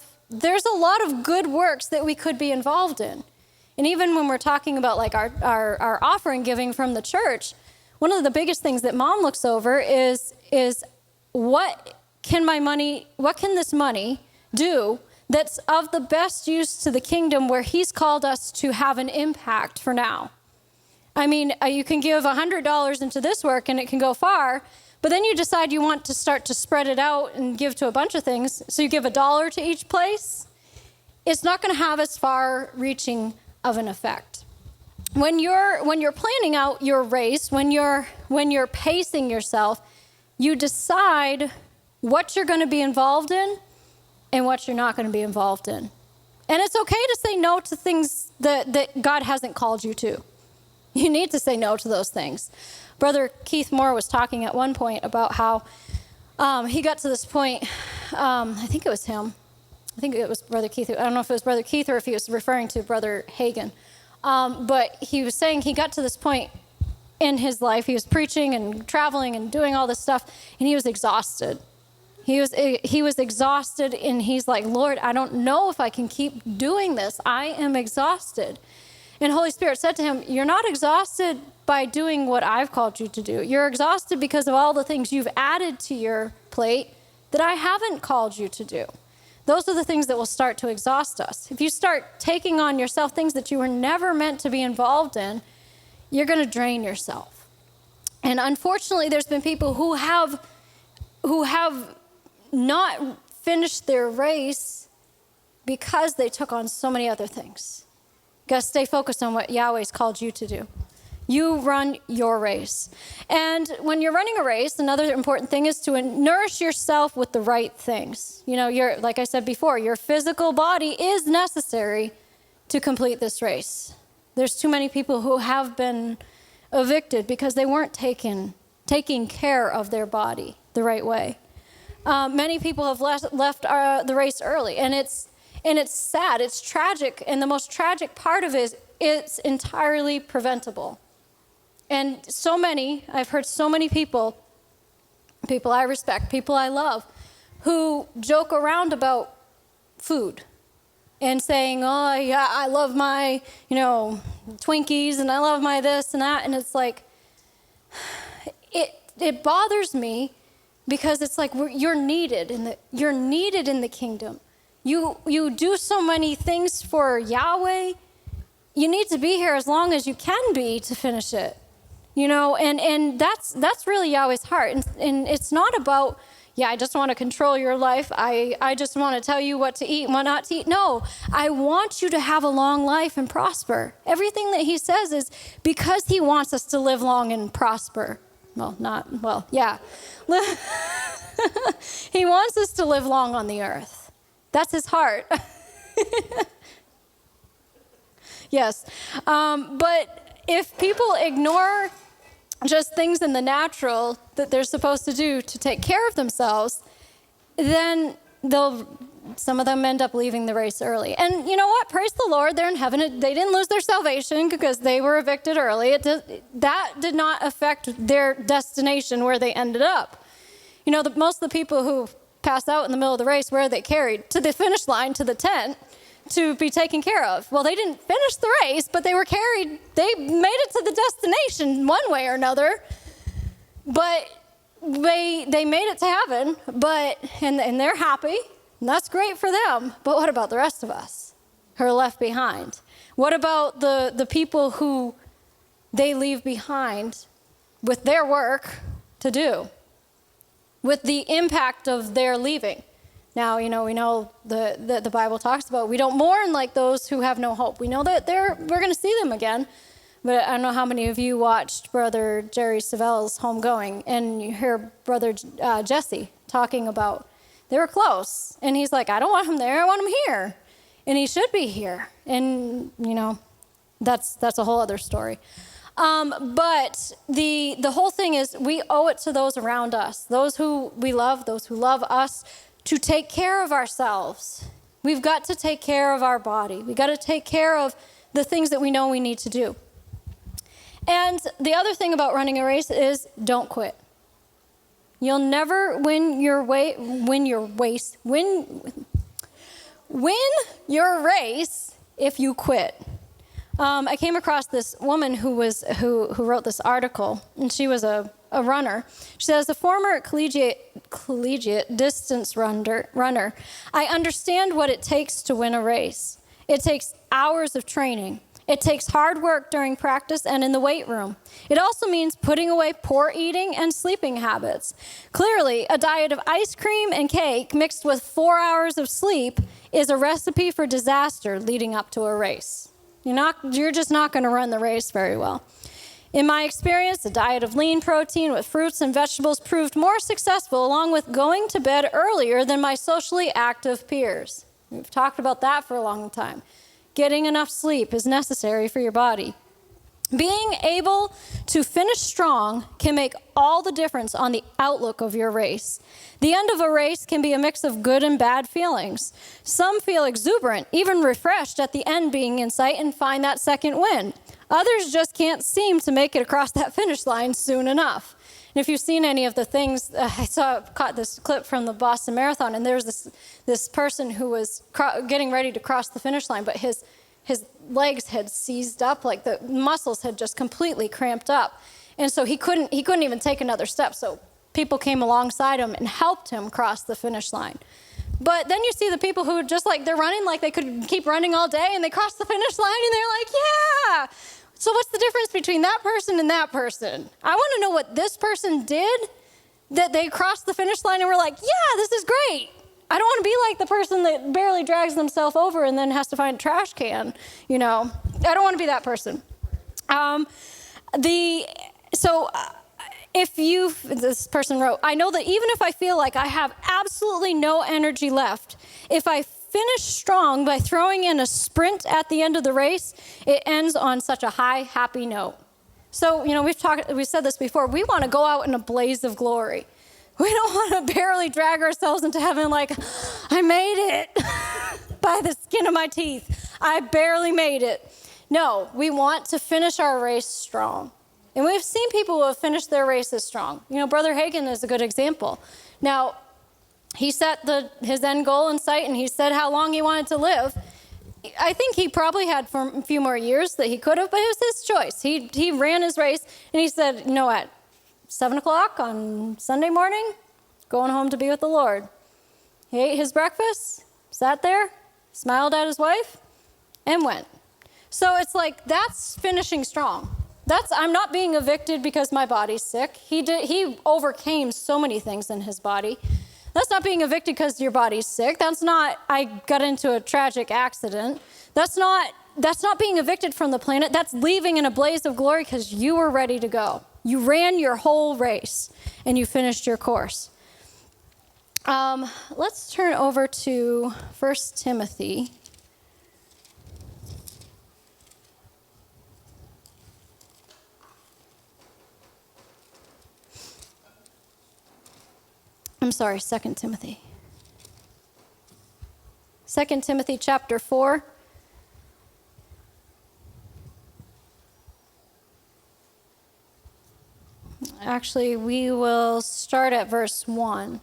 good works that we could be involved in. And even when we're talking about like our offering giving from the church, one of the biggest things that Mom looks over is what can this money do that's of the best use to the kingdom where he's called us to have an impact for now. I mean, you can give $100 into this work and it can go far, but then you decide you want to start to spread it out and give to a bunch of things. So you give $1 to each place. It's not going to have as far-reaching of an effect. When you're planning out your race, when you're pacing yourself, you decide what you're going to be involved in and what you're not going to be involved in. And it's okay to say no to things that God hasn't called you to. You need to say no to those things. Brother Keith Moore was talking at one point about how he got to this point, I think it was him. I think it was Brother Keith. I don't know if it was Brother Keith or if he was referring to Brother Hagan. But he was saying he got to this point in his life. He was preaching and traveling and doing all this stuff, and he was exhausted. He was exhausted, and he's like, Lord, I don't know if I can keep doing this. I am exhausted. And Holy Spirit said to him, you're not exhausted by doing what I've called you to do. You're exhausted because of all the things you've added to your plate that I haven't called you to do. Those are the things that will start to exhaust us. If you start taking on yourself things that you were never meant to be involved in, you're going to drain yourself. And unfortunately, there's been people who have not finished their race because they took on so many other things. You got to stay focused on what Yahweh's called you to do. You run your race. And when you're running a race, another important thing is to nourish yourself with the right things. You know, like I said before, your physical body is necessary to complete this race. There's too many people who have been evicted because they weren't taking care of their body the right way. Many people have left the race early, and it's sad, it's tragic, and the most tragic part of it is it's entirely preventable. And I've heard so many people I respect, people I love, who joke around about food and saying, oh, yeah, I love my, Twinkies, and I love my this and that. And it's like, it bothers me because it's like you're needed in the kingdom. You do so many things for Yahweh. You need to be here as long as you can be to finish it. And that's really Yahweh's heart. And it's not about, I just want to control your life. I just want to tell you what to eat and what not to eat. No, I want you to have a long life and prosper. Everything that he says is because he wants us to live long and prosper. Yeah. He wants us to live long on the earth. That's his heart. Yes. But if people ignore just things in the natural that they're supposed to do to take care of themselves, then some of them end up leaving the race early. And you know what? Praise the Lord, they're in heaven. They didn't lose their salvation because they were evicted early. That did not affect their destination where they ended up. Most of the people who pass out in the middle of the race, where are they carried? To the finish line, to the tent, to be taken care of. Well, they didn't finish the race, but they were carried. They made it to the destination one way or another. But they made it to heaven, and they're happy, and that's great for them. But what about the rest of us who are left behind? What about the people who they leave behind with their work to do, with the impact of their leaving? Now, we know the Bible talks about we don't mourn like those who have no hope. We know that we're going to see them again. But I don't know how many of you watched Brother Jerry Savelle's Homegoing, and you hear Brother Jesse talking about they were close. And he's like, I don't want him there, I want him here. And he should be here. And, that's a whole other story. But the whole thing is we owe it to those around us, those who we love, those who love us, to take care of ourselves. We've got to take care of our body. We've got to take care of the things that we know we need to do. And the other thing about running a race is don't quit. You'll never win your race if you quit. I came across this woman who wrote this article, and she was a runner. She says, a former collegiate distance runner, I understand what it takes to win a race. It takes hours of training. It takes hard work during practice and in the weight room. It also means putting away poor eating and sleeping habits. Clearly, a diet of ice cream and cake mixed with 4 hours of sleep is a recipe for disaster leading up to a race. You're just not going to run the race very well. In my experience, a diet of lean protein with fruits and vegetables proved more successful, along with going to bed earlier than my socially active peers. We've talked about that for a long time. Getting enough sleep is necessary for your body. Being able to finish strong can make all the difference on the outlook of your race. The end of a race can be a mix of good and bad feelings. Some feel exuberant, even refreshed at the end being in sight and find that second win. Others just can't seem to make it across that finish line soon enough. And if you've seen any of the things, I caught this clip from the Boston Marathon, and there's this person who was getting ready to cross the finish line, but his legs had seized up, like the muscles had just completely cramped up, and so he couldn't even take another step. So people came alongside him and helped him cross the finish line. But then you see the people who just they're running like they could keep running all day, and they cross the finish line, and they're like, yeah. So what's the difference between that person and that person? I want to know what this person did that they crossed the finish line and were like, yeah, this is great. I don't want to be like the person that barely drags themselves over and then has to find a trash can. I don't want to be that person. This person wrote, I know that even if I feel like I have absolutely no energy left, if I finish strong by throwing in a sprint at the end of the race, it ends on such a high, happy note. So, we've said this before. We want to go out in a blaze of glory. We don't want to barely drag ourselves into heaven like, I made it by the skin of my teeth. I barely made it. No, we want to finish our race strong. And we've seen people who have finished their races strong. Brother Hagin is a good example. Now, he set his end goal in sight, and he said how long he wanted to live. I think he probably had a few more years that he could have, but it was his choice. He ran his race, and he said, at 7 o'clock on Sunday morning, going home to be with the Lord. He ate his breakfast, sat there, smiled at his wife, and went. So it's that's finishing strong. I'm not being evicted because my body's sick. He overcame so many things in his body. That's not being evicted because your body's sick. That's not, I got into a tragic accident. That's not being evicted from the planet. That's leaving in a blaze of glory because you were ready to go. You ran your whole race and you finished your course. Let's turn over to 1 Timothy. I'm sorry, 2 Timothy. 2 Timothy chapter 4. Actually, we will start at verse 1.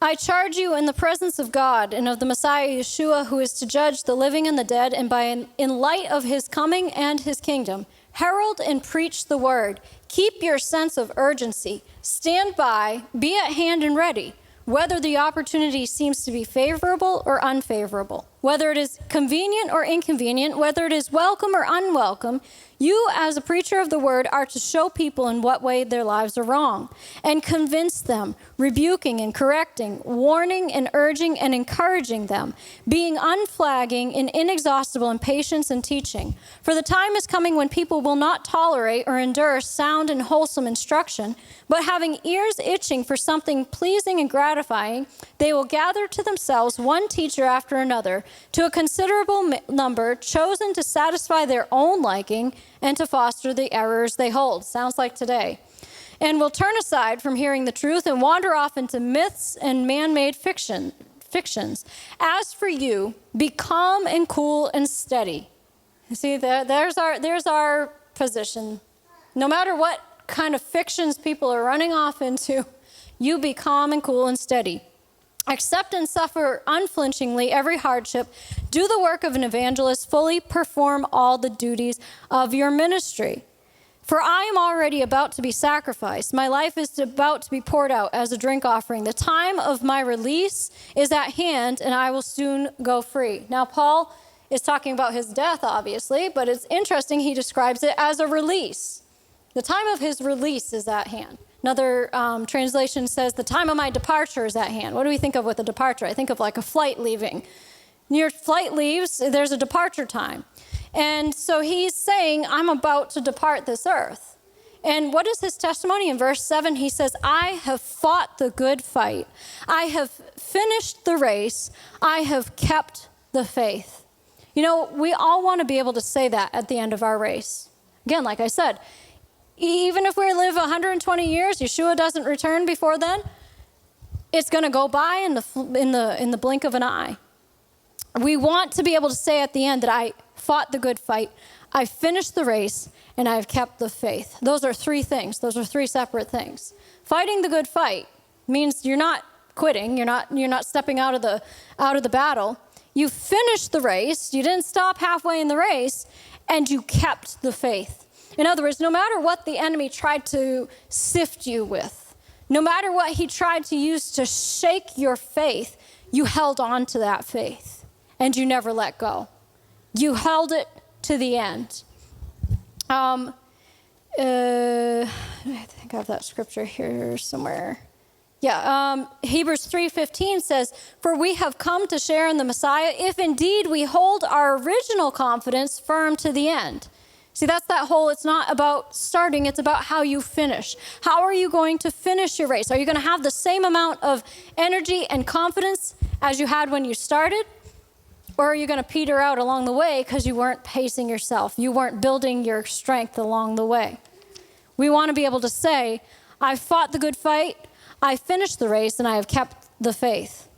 I charge you in the presence of God and of the Messiah Yeshua, who is to judge the living and the dead, and in light of his coming and his kingdom, herald and preach the word. Keep your sense of urgency. Stand by, be at hand and ready, whether the opportunity seems to be favorable or unfavorable, whether it is convenient or inconvenient, whether it is welcome or unwelcome. You, as a preacher of the word, are to show people in what way their lives are wrong and convince them, rebuking and correcting, warning and urging and encouraging them, being unflagging and inexhaustible in patience and teaching. For the time is coming when people will not tolerate or endure sound and wholesome instruction, but having ears itching for something pleasing and gratifying, they will gather to themselves one teacher after another, to a considerable number chosen to satisfy their own liking and to foster the errors they hold. Sounds like today. And will turn aside from hearing the truth and wander off into myths and man-made fictions. As for you, be calm and cool and steady. You see, there's our position. No matter what kind of fictions people are running off into, you be calm and cool and steady. Accept and suffer unflinchingly every hardship. Do the work of an evangelist. Fully perform all the duties of your ministry. For I am already about to be sacrificed. My life is about to be poured out as a drink offering. The time of my release is at hand, and I will soon go free. Now, Paul is talking about his death, obviously, but it's interesting he describes it as a release. The time of his release is at hand. Another translation says, the time of my departure is at hand. What do we think of with a departure? I think of like a flight leaving. Your flight leaves, there's a departure time. And so he's saying, I'm about to depart this earth. And what is his testimony? In verse 7, he says, I have fought the good fight. I have finished the race. I have kept the faith. You know, we all want to be able to say that at the end of our race. Again, like I said, even if we live 120 years, Yeshua doesn't return before then, it's going to go by in the blink of an eye. We want to be able to say at the end that I fought the good fight, I finished the race, and I've kept the faith. Those are three things. Those are three separate things. Fighting the good fight means you're not quitting. You're not stepping out of the battle. You finished the race. You didn't stop halfway in the race, and you kept the faith. In other words, no matter what the enemy tried to sift you with, no matter what he tried to use to shake your faith, you held on to that faith, and you never let go. You held it to the end. I think I have that scripture here somewhere. Yeah, Hebrews 3:15 says, for we have come to share in the Messiah if indeed we hold our original confidence firm to the end. See, that's that whole, it's not about starting, it's about how you finish. How are you going to finish your race? Are you going to have the same amount of energy and confidence as you had when you started? Or are you going to peter out along the way because you weren't pacing yourself? You weren't building your strength along the way. We want to be able to say, I fought the good fight, I finished the race, and I have kept the faith.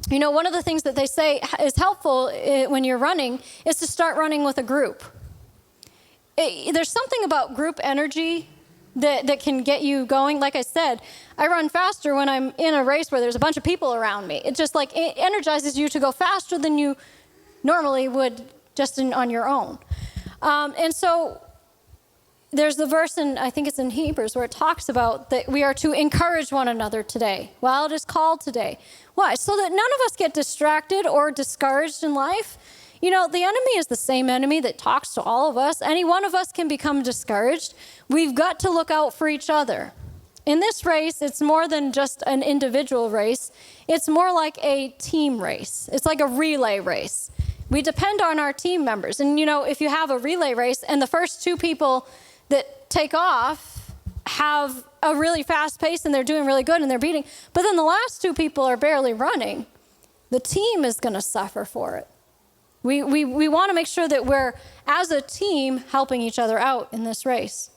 You know, one of the things that they say is helpful when you're running is to start running with a group. There's something about group energy that can get you going. Like I said, I run faster when I'm in a race where there's a bunch of people around me. It just like it energizes you to go faster than you normally would just on your own. And so there's the verse, I think it's in Hebrews, where it talks about that we are to encourage one another today, while it is called today. Why? So that none of us get distracted or discouraged in life. You know, the enemy is the same enemy that talks to all of us. Any one of us can become discouraged. We've got to look out for each other. In this race, it's more than just an individual race. It's more like a team race. It's like a relay race. We depend on our team members. And, you know, if you have a relay race and the first two people that take off have a really fast pace and they're doing really good and they're beating, but then the last two people are barely running, the team is going to suffer for it. We want to make sure that we're, as a team, helping each other out in this race.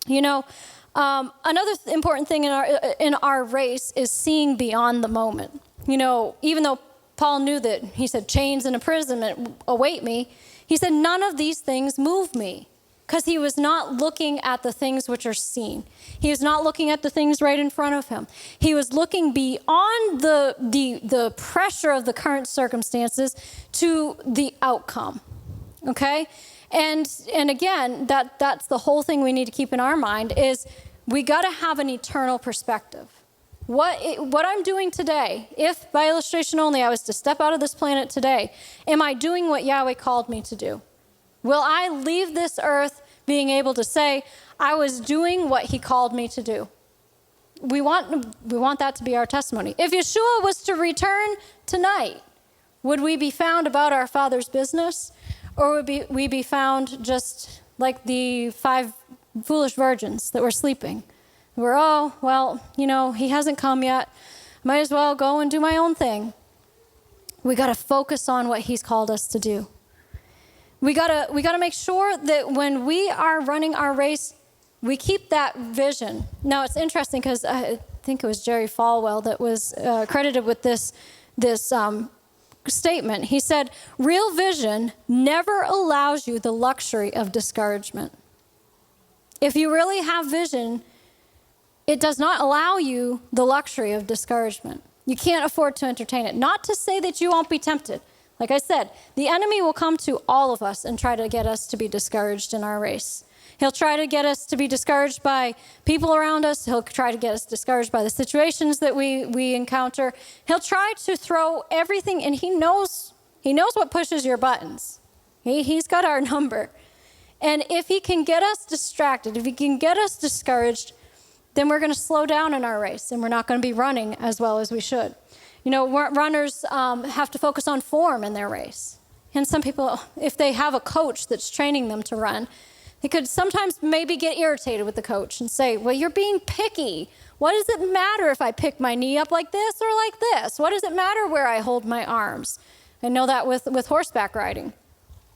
You know, another important thing in our race is seeing beyond the moment. You know, even though Paul knew that, he said, chains and imprisonment await me, he said, none of these things move me. because he was not looking at the things which are seen. He was not looking at the things right in front of him. He was looking beyond the pressure of the current circumstances to the outcome, okay? And again, that's the whole thing we need to keep in our mind is we got to have an eternal perspective. What I'm doing today, if by illustration only I was to step out of this planet today, am I doing what Yahweh called me to do? Will I leave this earth being able to say, I was doing what he called me to do? We want that to be our testimony. If Yeshua was to return tonight, would we be found about our Father's business? Or would we be found just like the 5 foolish virgins that were sleeping? We're, oh, well, he hasn't come yet. Might as well go and do my own thing. We got to focus on what he's called us to do. We got to make sure that when we are running our race, we keep that vision. Now, it's interesting because I think it was Jerry Falwell that was credited with this statement. He said, real vision never allows you the luxury of discouragement. If you really have vision, it does not allow you the luxury of discouragement. You can't afford to entertain it. Not to say that you won't be tempted. Like I said, the enemy will come to all of us and try to get us to be discouraged in our race. He'll try to get us to be discouraged by people around us. He'll try to get us discouraged by the situations that we encounter. He'll try to throw everything, and he knows what pushes your buttons. He's got our number. And if he can get us distracted, if he can get us discouraged, then we're going to slow down in our race, and we're not going to be running as well as we should. Runners have to focus on form in their race. And some people, if they have a coach that's training them to run, they could sometimes maybe get irritated with the coach and say, well, you're being picky. What does it matter if I pick my knee up like this or like this? What does it matter where I hold my arms? I know that with horseback riding.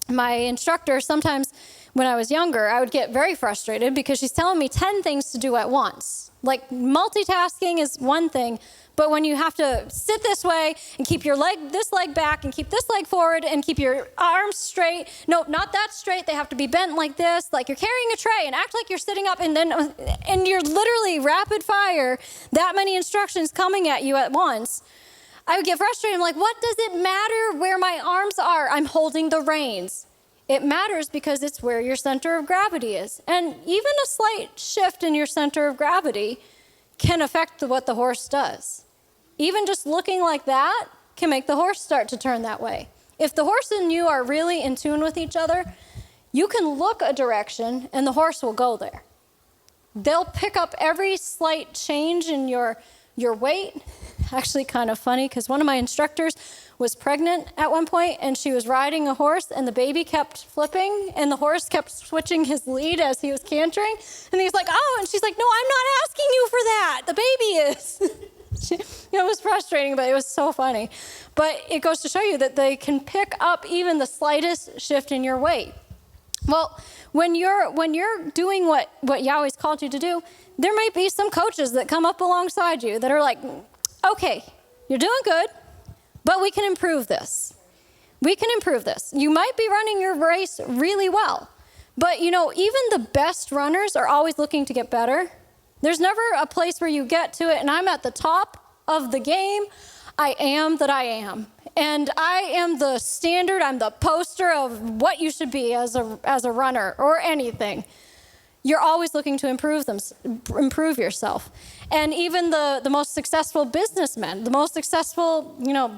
My instructor, sometimes when I was younger, I would get very frustrated because she's telling me 10 things to do at once. Like multitasking is one thing, but when you have to sit this way and keep this leg back and keep this leg forward and keep your arms straight. No, not that straight. They have to be bent like this, like you're carrying a tray, and act like you're sitting up, and you're literally rapid fire, that many instructions coming at you at once. I would get frustrated. I'm like, what does it matter where my arms are? I'm holding the reins. It matters because it's where your center of gravity is. And even a slight shift in your center of gravity can affect what the horse does. Even just looking like that can make the horse start to turn that way. If the horse and you are really in tune with each other, you can look a direction and the horse will go there. They'll pick up every slight change in your weight. Actually kind of funny because one of my instructors was pregnant at one point, and she was riding a horse, and the baby kept flipping, and the horse kept switching his lead as he was cantering. And he's like, oh, and she's like, no, I'm not asking you for that. The baby is. It was frustrating, but it was so funny. But it goes to show you that they can pick up even the slightest shift in your weight. Well, when you're doing what Yahweh's called you to do, there might be some coaches that come up alongside you that are like, okay, you're doing good, but we can improve this. We can improve this. You might be running your race really well, but even the best runners are always looking to get better. There's never a place where you get to it, and I'm at the top of the game. I am that I am. And I am the standard, I'm the poster of what you should be as a runner or anything. You're always looking to improve yourself. And even the most successful businessmen, the most successful,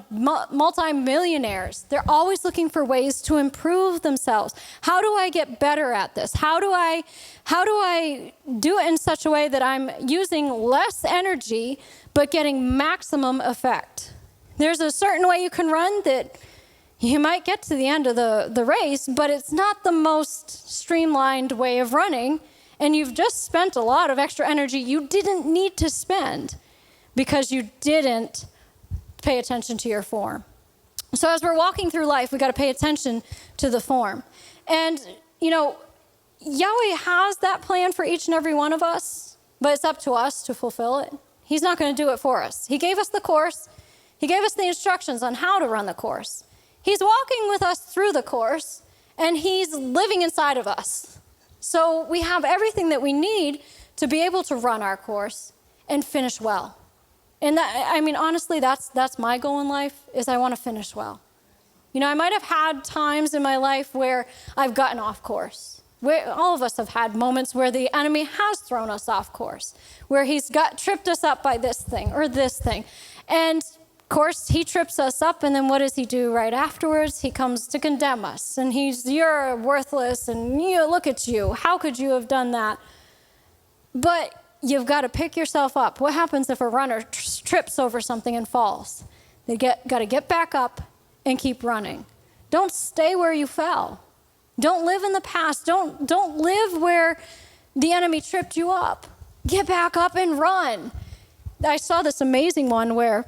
multi-millionaires, they're always looking for ways to improve themselves. How do I get better at this? How do I do it in such a way that I'm using less energy but getting maximum effect? There's a certain way you can run that you might get to the end of the race, but it's not the most streamlined way of running. And you've just spent a lot of extra energy you didn't need to spend because you didn't pay attention to your form. So as we're walking through life, we got to pay attention to the form. And, Yahweh has that plan for each and every one of us, but it's up to us to fulfill it. He's not going to do it for us. He gave us the course. He gave us the instructions on how to run the course. He's walking with us through the course, and he's living inside of us. So we have everything that we need to be able to run our course and finish well. And that, I mean, honestly, that's my goal in life, is I want to finish well. You know, I might have had times in my life where I've gotten off course. All of us have had moments where the enemy has thrown us off course, where he's tripped us up by this thing or this thing. And of course, he trips us up, and then what does he do right afterwards? He comes to condemn us, and you're worthless, and look at you. How could you have done that? But you've got to pick yourself up. What happens if a runner trips over something and falls? They got to get back up and keep running. Don't stay where you fell. Don't live in the past. Don't live where the enemy tripped you up. Get back up and run. I saw this amazing one where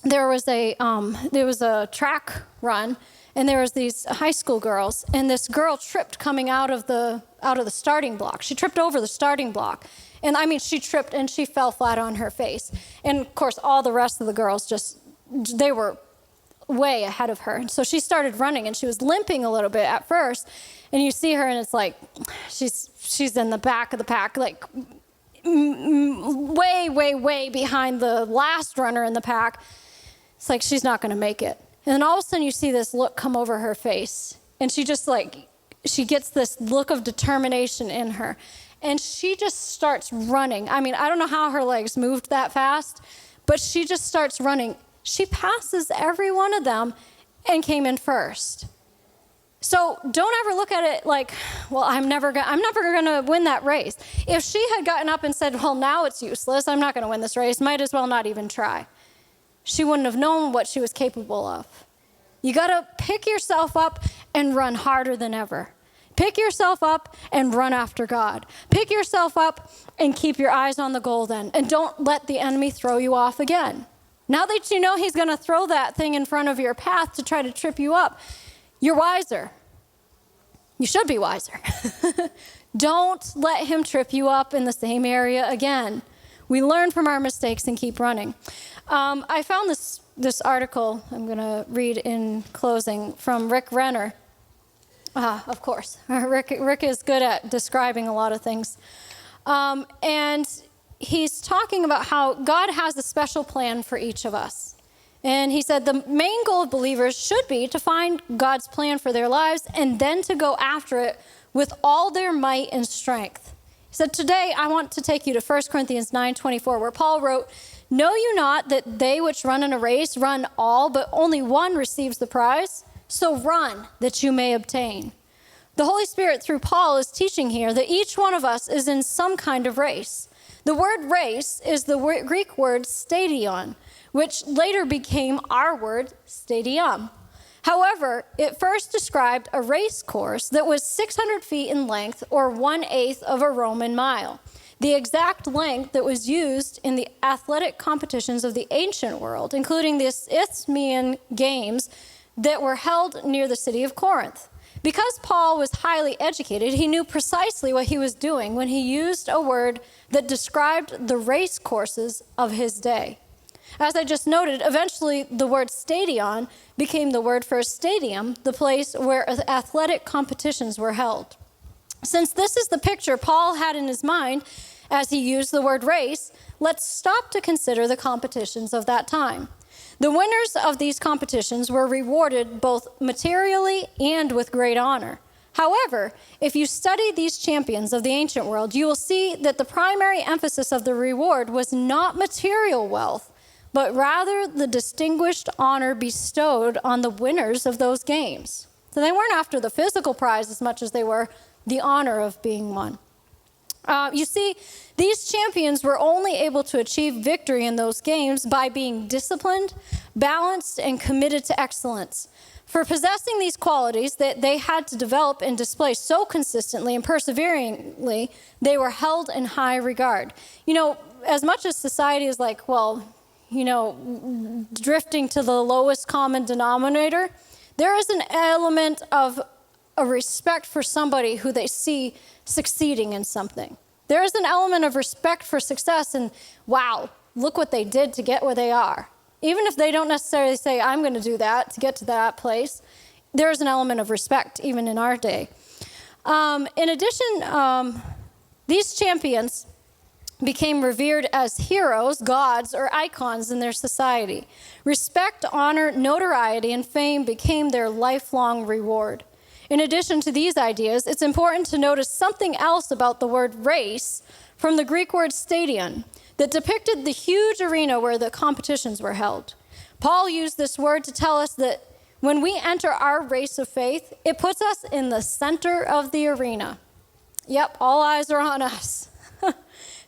there was a track run, and there was these high school girls, and this girl tripped coming out of the starting block. She tripped over the starting block. And I mean, she tripped and she fell flat on her face. And of course, all the rest of the girls they were way ahead of her. And so she started running, and she was limping a little bit at first. And you see her, and it's like she's in the back of the pack, like way, way, way behind the last runner in the pack. It's like she's not going to make it. And then all of a sudden you see this look come over her face, and she gets this look of determination in her. And she just starts running. I mean, I don't know how her legs moved that fast, but she just starts running. She passes every one of them and came in first. So don't ever look at it like, well, I'm never going to win that race. If she had gotten up and said, well, now it's useless, I'm not going to win this race, might as well not even try, she wouldn't have known what she was capable of. You got to pick yourself up and run harder than ever. Pick yourself up and run after God. Pick yourself up and keep your eyes on the goal then. And don't let the enemy throw you off again. Now that you know he's going to throw that thing in front of your path to try to trip you up, you're wiser. You should be wiser. Don't let him trip you up in the same area again. We learn from our mistakes and keep running. I found this article I'm going to read in closing from Rick Renner. Of course. Rick is good at describing a lot of things. And he's talking about how God has a special plan for each of us. And he said the main goal of believers should be to find God's plan for their lives and then to go after it with all their might and strength. He said, today I want to take you to 1 Corinthians 9:24, where Paul wrote, "Know you not that they which run in a race run all, but only one receives the prize? So run that you may obtain." The Holy Spirit, through Paul, is teaching here that each one of us is in some kind of race. The word race is the Greek word stadion, which later became our word stadium. However, it first described a race course that was 600 feet in length, or 1/8 of a Roman mile, the exact length that was used in the athletic competitions of the ancient world, including the Isthmian Games that were held near the city of Corinth. Because Paul was highly educated, he knew precisely what he was doing when he used a word that described the race courses of his day. As I just noted, eventually the word stadion became the word for a stadium, the place where athletic competitions were held. Since this is the picture Paul had in his mind as he used the word race, let's stop to consider the competitions of that time. The winners of these competitions were rewarded both materially and with great honor. However, if you study these champions of the ancient world, you will see that the primary emphasis of the reward was not material wealth, but rather the distinguished honor bestowed on the winners of those games. So they weren't after the physical prize as much as they were the honor of being won. You see, these champions were only able to achieve victory in those games by being disciplined, balanced, and committed to excellence. For possessing these qualities that they had to develop and display so consistently and perseveringly, they were held in high regard. You know, as much as society is like, well, you know, drifting to the lowest common denominator, there is an element of a respect for somebody who they see succeeding in something. There is an element of respect for success and, wow, look what they did to get where they are. Even if they don't necessarily say, I'm going to do that to get to that place, there is an element of respect even in our day. In addition, these champions became revered as heroes, gods, or icons in their society. Respect, honor, notoriety, and fame became their lifelong reward. In addition to these ideas, it's important to notice something else about the word race from the Greek word stadion that depicted the huge arena where the competitions were held. Paul used this word to tell us that when we enter our race of faith, it puts us in the center of the arena. Yep, all eyes are on us.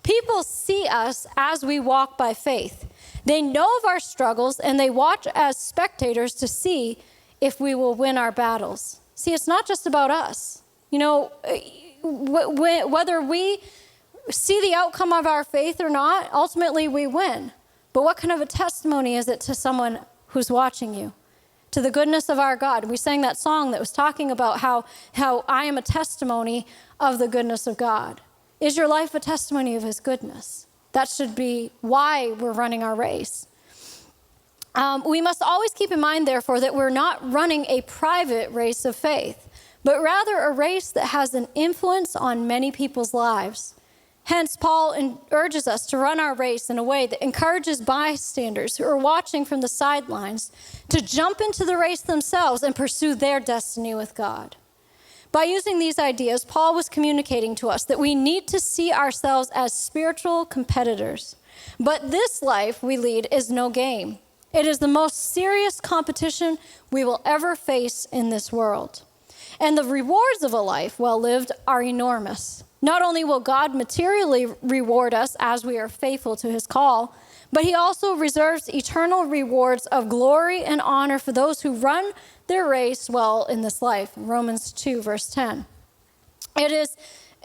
People see us as we walk by faith. They know of our struggles, and they watch as spectators to see if we will win our battles. See, it's not just about us. You know, whether we see the outcome of our faith or not, ultimately we win. But what kind of a testimony is it to someone who's watching you? To the goodness of our God. We sang that song that was talking about how I am a testimony of the goodness of God. Is your life a testimony of his goodness? That should be why we're running our race. We must always keep in mind, therefore, that we're not running a private race of faith, but rather a race that has an influence on many people's lives. Hence, Paul urges us to run our race in a way that encourages bystanders who are watching from the sidelines to jump into the race themselves and pursue their destiny with God. By using these ideas, Paul was communicating to us that we need to see ourselves as spiritual competitors. But this life we lead is no game. It is the most serious competition we will ever face in this world. And the rewards of a life well lived are enormous. Not only will God materially reward us as we are faithful to his call, but he also reserves eternal rewards of glory and honor for those who run their race well in this life. Romans 2, verse 10. It is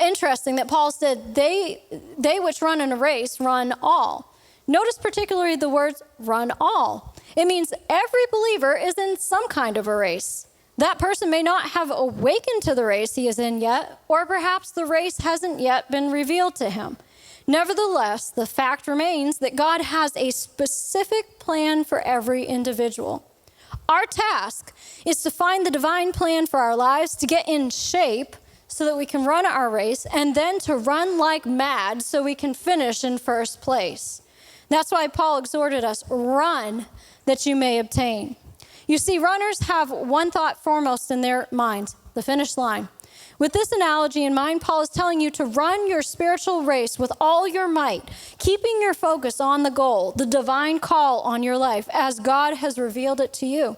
interesting that Paul said, they which run in a race run all. Notice particularly the words run all. It means every believer is in some kind of a race. That person may not have awakened to the race he is in yet, or perhaps the race hasn't yet been revealed to him. Nevertheless, the fact remains that God has a specific plan for every individual. Our task is to find the divine plan for our lives, to get in shape so that we can run our race, and then to run like mad so we can finish in first place. That's why Paul exhorted us, run that you may obtain. You see, runners have one thought foremost in their minds, the finish line. With this analogy in mind, Paul is telling you to run your spiritual race with all your might, keeping your focus on the goal, the divine call on your life, as God has revealed it to you.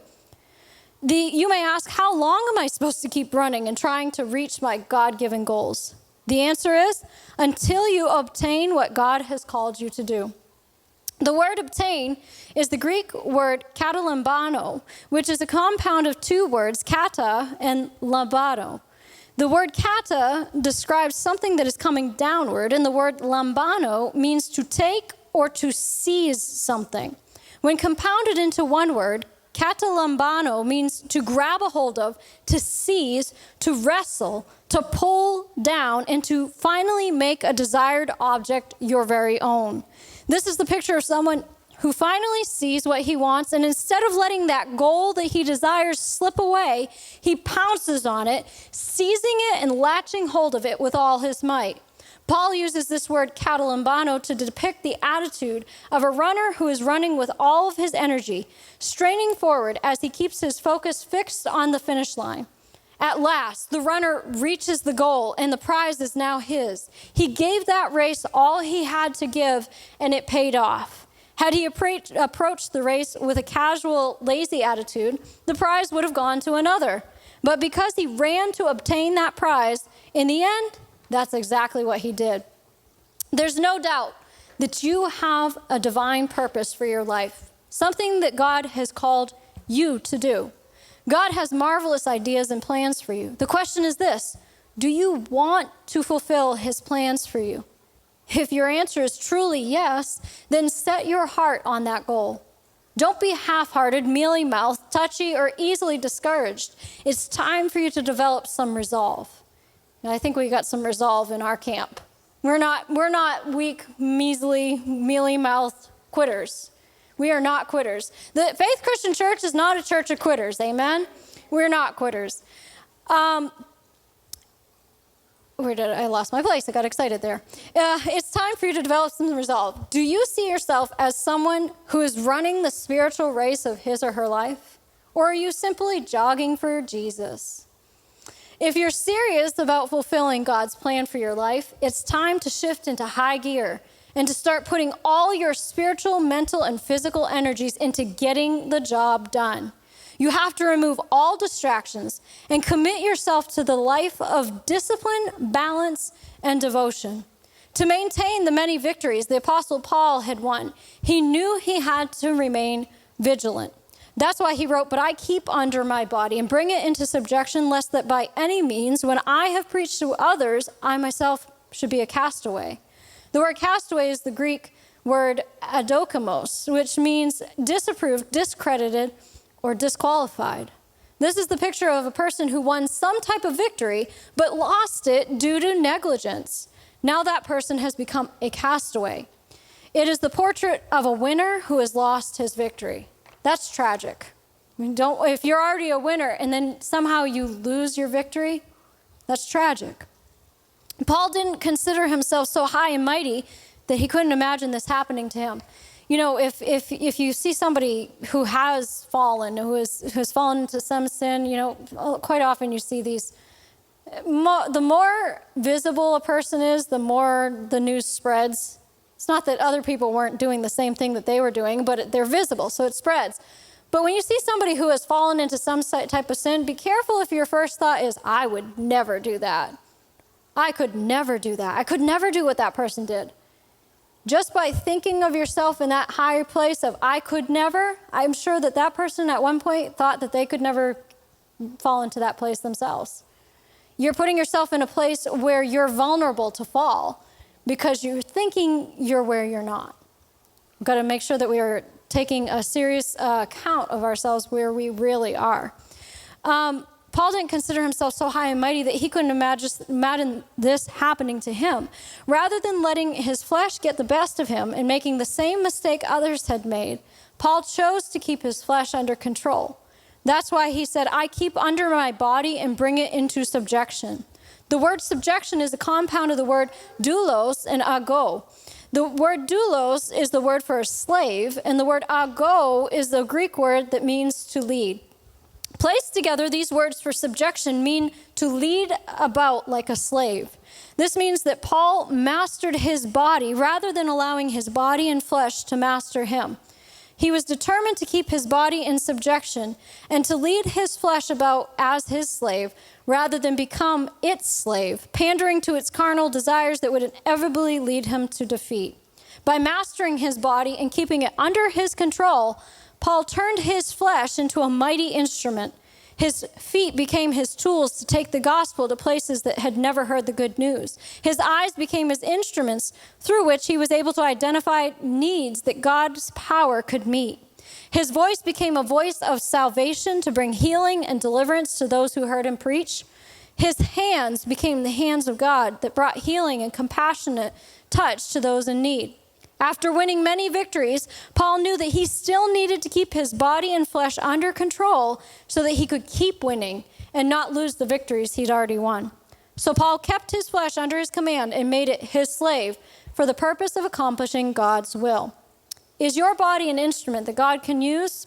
You may ask, how long am I supposed to keep running and trying to reach my God-given goals? The answer is, until you obtain what God has called you to do. The word obtain is the Greek word katalambano, which is a compound of two words, kata and lambano. The word kata describes something that is coming downward, and the word lambano means to take or to seize something. When compounded into one word, katalambano means to grab a hold of, to seize, to wrestle, to pull down, and to finally make a desired object your very own. This is the picture of someone who finally sees what he wants, and instead of letting that goal that he desires slip away, he pounces on it, seizing it and latching hold of it with all his might. Paul uses this word katalambano to depict the attitude of a runner who is running with all of his energy, straining forward as he keeps his focus fixed on the finish line. At last, the runner reaches the goal, and the prize is now his. He gave that race all he had to give, and it paid off. Had he approached the race with a casual, lazy attitude, the prize would have gone to another. But because he ran to obtain that prize, in the end, that's exactly what he did. There's no doubt that you have a divine purpose for your life, something that God has called you to do. God has marvelous ideas and plans for you. The question is this: do you want to fulfill his plans for you? If your answer is truly yes, then set your heart on that goal. Don't be half-hearted, mealy-mouthed, touchy, or easily discouraged. It's time for you to develop some resolve. And I think we got some resolve in our camp. We're not weak, measly, mealy-mouthed quitters. We are not quitters. The Faith Christian Church is not a church of quitters, amen? We're not quitters. where did I lost my place? I got excited there. It's time for you to develop some resolve. Do you see yourself as someone who is running the spiritual race of his or her life? Or are you simply jogging for Jesus? If you're serious about fulfilling God's plan for your life, it's time to shift into high gear and to start putting all your spiritual, mental, and physical energies into getting the job done. You have to remove all distractions and commit yourself to the life of discipline, balance, and devotion. To maintain the many victories the Apostle Paul had won, he knew he had to remain vigilant. That's why he wrote, "But I keep under my body and bring it into subjection, lest that by any means, when I have preached to others, I myself should be a castaway." The word castaway is the Greek word adokamos, which means disapproved, discredited, or disqualified. This is the picture of a person who won some type of victory, but lost it due to negligence. Now that person has become a castaway. It is the portrait of a winner who has lost his victory. That's tragic. I mean, if you're already a winner and then somehow you lose your victory, that's tragic. Paul didn't consider himself so high and mighty that he couldn't imagine this happening to him. You know, if you see somebody who has fallen, who has fallen into some sin, you know, quite often you see these. The more visible a person is, the more the news spreads. It's not that other people weren't doing the same thing that they were doing, but they're visible, so it spreads. But when you see somebody who has fallen into some type of sin, be careful if your first thought is, "I would never do that. I could never do that. I could never do what that person did." Just by thinking of yourself in that higher place of "I could never," I'm sure that that person at one point thought that they could never fall into that place themselves. You're putting yourself in a place where you're vulnerable to fall because you're thinking you're where you're not. We've got to make sure that we are taking a serious account of ourselves where we really are. Paul didn't consider himself so high and mighty that he couldn't imagine this happening to him. Rather than letting his flesh get the best of him and making the same mistake others had made, Paul chose to keep his flesh under control. That's why he said, "I keep under my body and bring it into subjection." The word subjection is a compound of the word doulos and ago. The word doulos is the word for a slave, and the word ago is the Greek word that means to lead. Placed together, these words for subjection mean to lead about like a slave. This means that Paul mastered his body rather than allowing his body and flesh to master him. He was determined to keep his body in subjection and to lead his flesh about as his slave rather than become its slave, pandering to its carnal desires that would inevitably lead him to defeat. By mastering his body and keeping it under his control, Paul turned his flesh into a mighty instrument. His feet became his tools to take the gospel to places that had never heard the good news. His eyes became his instruments through which he was able to identify needs that God's power could meet. His voice became a voice of salvation to bring healing and deliverance to those who heard him preach. His hands became the hands of God that brought healing and compassionate touch to those in need. After winning many victories, Paul knew that he still needed to keep his body and flesh under control so that he could keep winning and not lose the victories he'd already won. So Paul kept his flesh under his command and made it his slave for the purpose of accomplishing God's will. Is your body an instrument that God can use?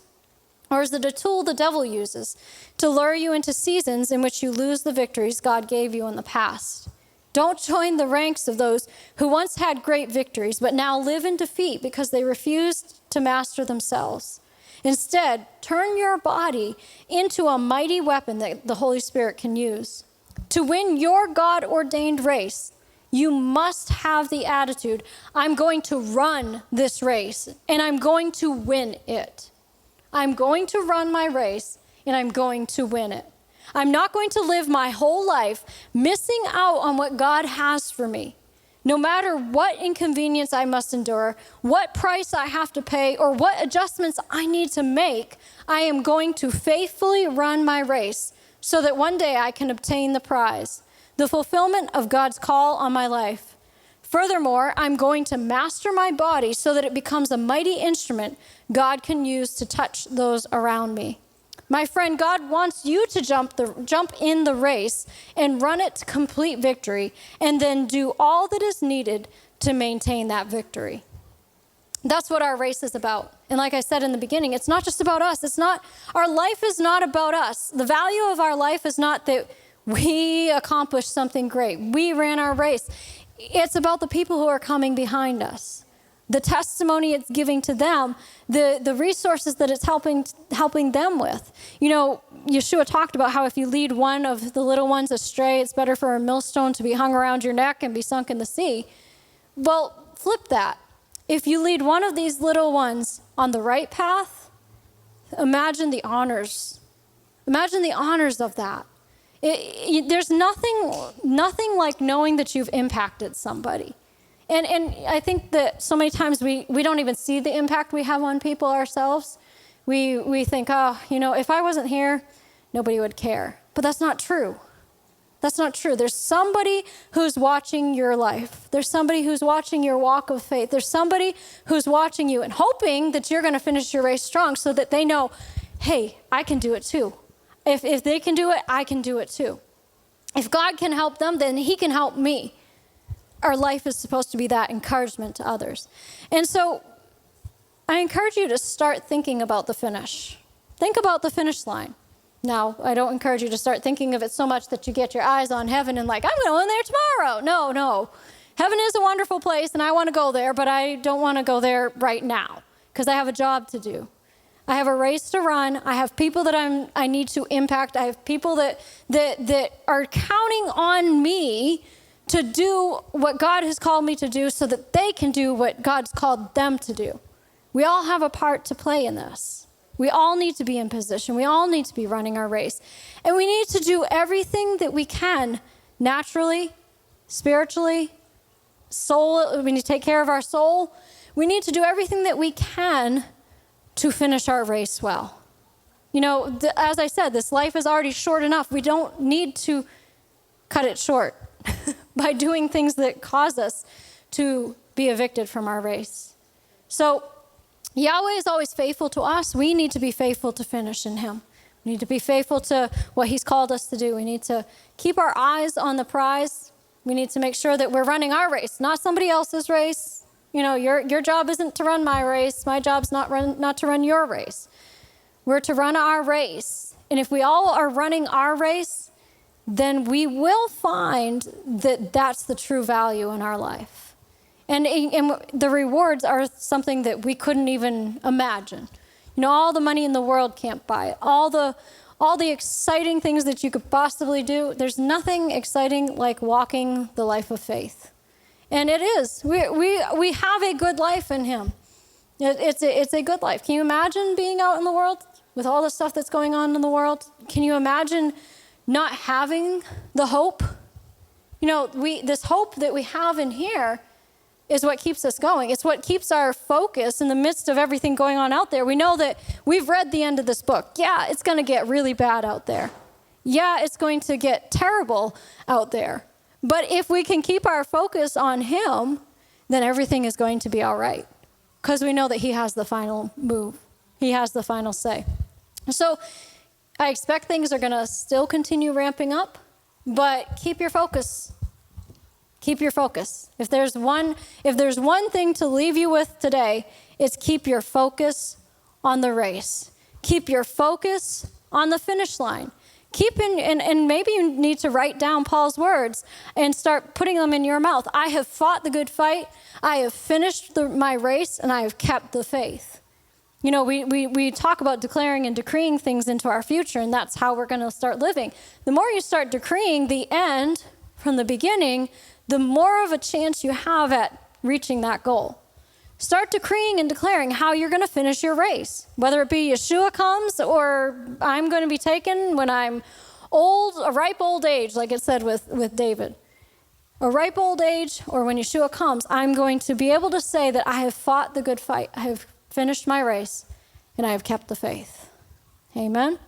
Or is it a tool the devil uses to lure you into seasons in which you lose the victories God gave you in the past? Don't join the ranks of those who once had great victories, but now live in defeat because they refused to master themselves. Instead, turn your body into a mighty weapon that the Holy Spirit can use. To win your God-ordained race, you must have the attitude, "I'm going to run this race, and I'm going to win it. I'm going to run my race, and I'm going to win it. I'm not going to live my whole life missing out on what God has for me. No matter what inconvenience I must endure, what price I have to pay, or what adjustments I need to make, I am going to faithfully run my race so that one day I can obtain the prize, the fulfillment of God's call on my life. Furthermore, I'm going to master my body so that it becomes a mighty instrument God can use to touch those around me. My friend, God wants you to jump in the race and run it to complete victory, and then do all that is needed to maintain that victory. That's what our race is about. And like I said in the beginning, it's not just about us. Our life is not about us. The value of our life is not that we accomplished something great. We ran our race. It's about the people who are coming behind us. The testimony it's giving to them, the resources that it's helping them with. You know, Yeshua talked about how if you lead one of the little ones astray, it's better for a millstone to be hung around your neck and be sunk in the sea. Well, flip that. If you lead one of these little ones on the right path, imagine the honors. Imagine the honors of that. There's nothing like knowing that you've impacted somebody. And I think that so many times we don't even see the impact we have on people ourselves. We think, oh, you know, if I wasn't here, nobody would care. But that's not true. That's not true. There's somebody who's watching your life. There's somebody who's watching your walk of faith. There's somebody who's watching you and hoping that you're going to finish your race strong so that they know, hey, I can do it too. If they can do it, I can do it too. If God can help them, then he can help me. Our life is supposed to be that encouragement to others. And so I encourage you to start thinking about the finish. Think about the finish line. Now, I don't encourage you to start thinking of it so much that you get your eyes on heaven and like, I'm going there tomorrow. No. Heaven is a wonderful place and I want to go there, but I don't want to go there right now because I have a job to do. I have a race to run. I have people that I need to impact. I have people that are counting on me to do what God has called me to do so that they can do what God's called them to do. We all have a part to play in this. We all need to be in position. We all need to be running our race. And we need to do everything that we can naturally, spiritually, soul. We need to take care of our soul. We need to do everything that we can to finish our race well. You know, as I said, this life is already short enough. We don't need to cut it short by doing things that cause us to be evicted from our race. So Yahweh is always faithful to us. We need to be faithful to finish in him. We need to be faithful to what he's called us to do. We need to keep our eyes on the prize. We need to make sure that we're running our race, not somebody else's race. You know, your job isn't to run my race. My job's not to run your race. We're to run our race. And if we all are running our race, then we will find that that's the true value in our life. And the rewards are something that we couldn't even imagine. You know, all the money in the world can't buy it. All the exciting things that you could possibly do, there's nothing exciting like walking the life of faith. And it is. We have a good life in him. It's a good life. Can you imagine being out in the world with all the stuff that's going on in the world? Can you imagine not having the hope? You know, this hope that we have in here is what keeps us going. It's what keeps our focus in the midst of everything going on out there. We know that we've read the end of this book. Yeah, it's going to get really bad out there. Yeah, it's going to get terrible out there. But if we can keep our focus on him, then everything is going to be all right. Because we know that he has the final move. He has the final say. So I expect things are going to still continue ramping up, but keep your focus. Keep your focus. If there's one thing to leave you with today, it's keep your focus on the race. Keep your focus on the finish line. And maybe you need to write down Paul's words and start putting them in your mouth. I have fought the good fight. I have finished my race, and I have kept the faith. You know, we talk about declaring and decreeing things into our future, and that's how we're going to start living. The more you start decreeing the end from the beginning, the more of a chance you have at reaching that goal. Start decreeing and declaring how you're going to finish your race, whether it be Yeshua comes or I'm going to be taken when I'm old, a ripe old age, like it said with David. A ripe old age, or when Yeshua comes, I'm going to be able to say that I have fought the good fight. I have finished my race, and I have kept the faith. Amen.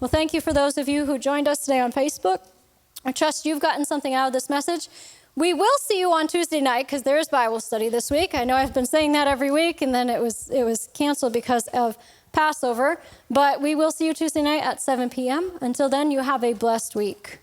Well, thank you for those of you who joined us today on Facebook. I trust you've gotten something out of this message. We will see you on Tuesday night because there is Bible study this week. I know I've been saying that every week, and then it was canceled because of Passover. But we will see you Tuesday night at 7 p.m. Until then, you have a blessed week.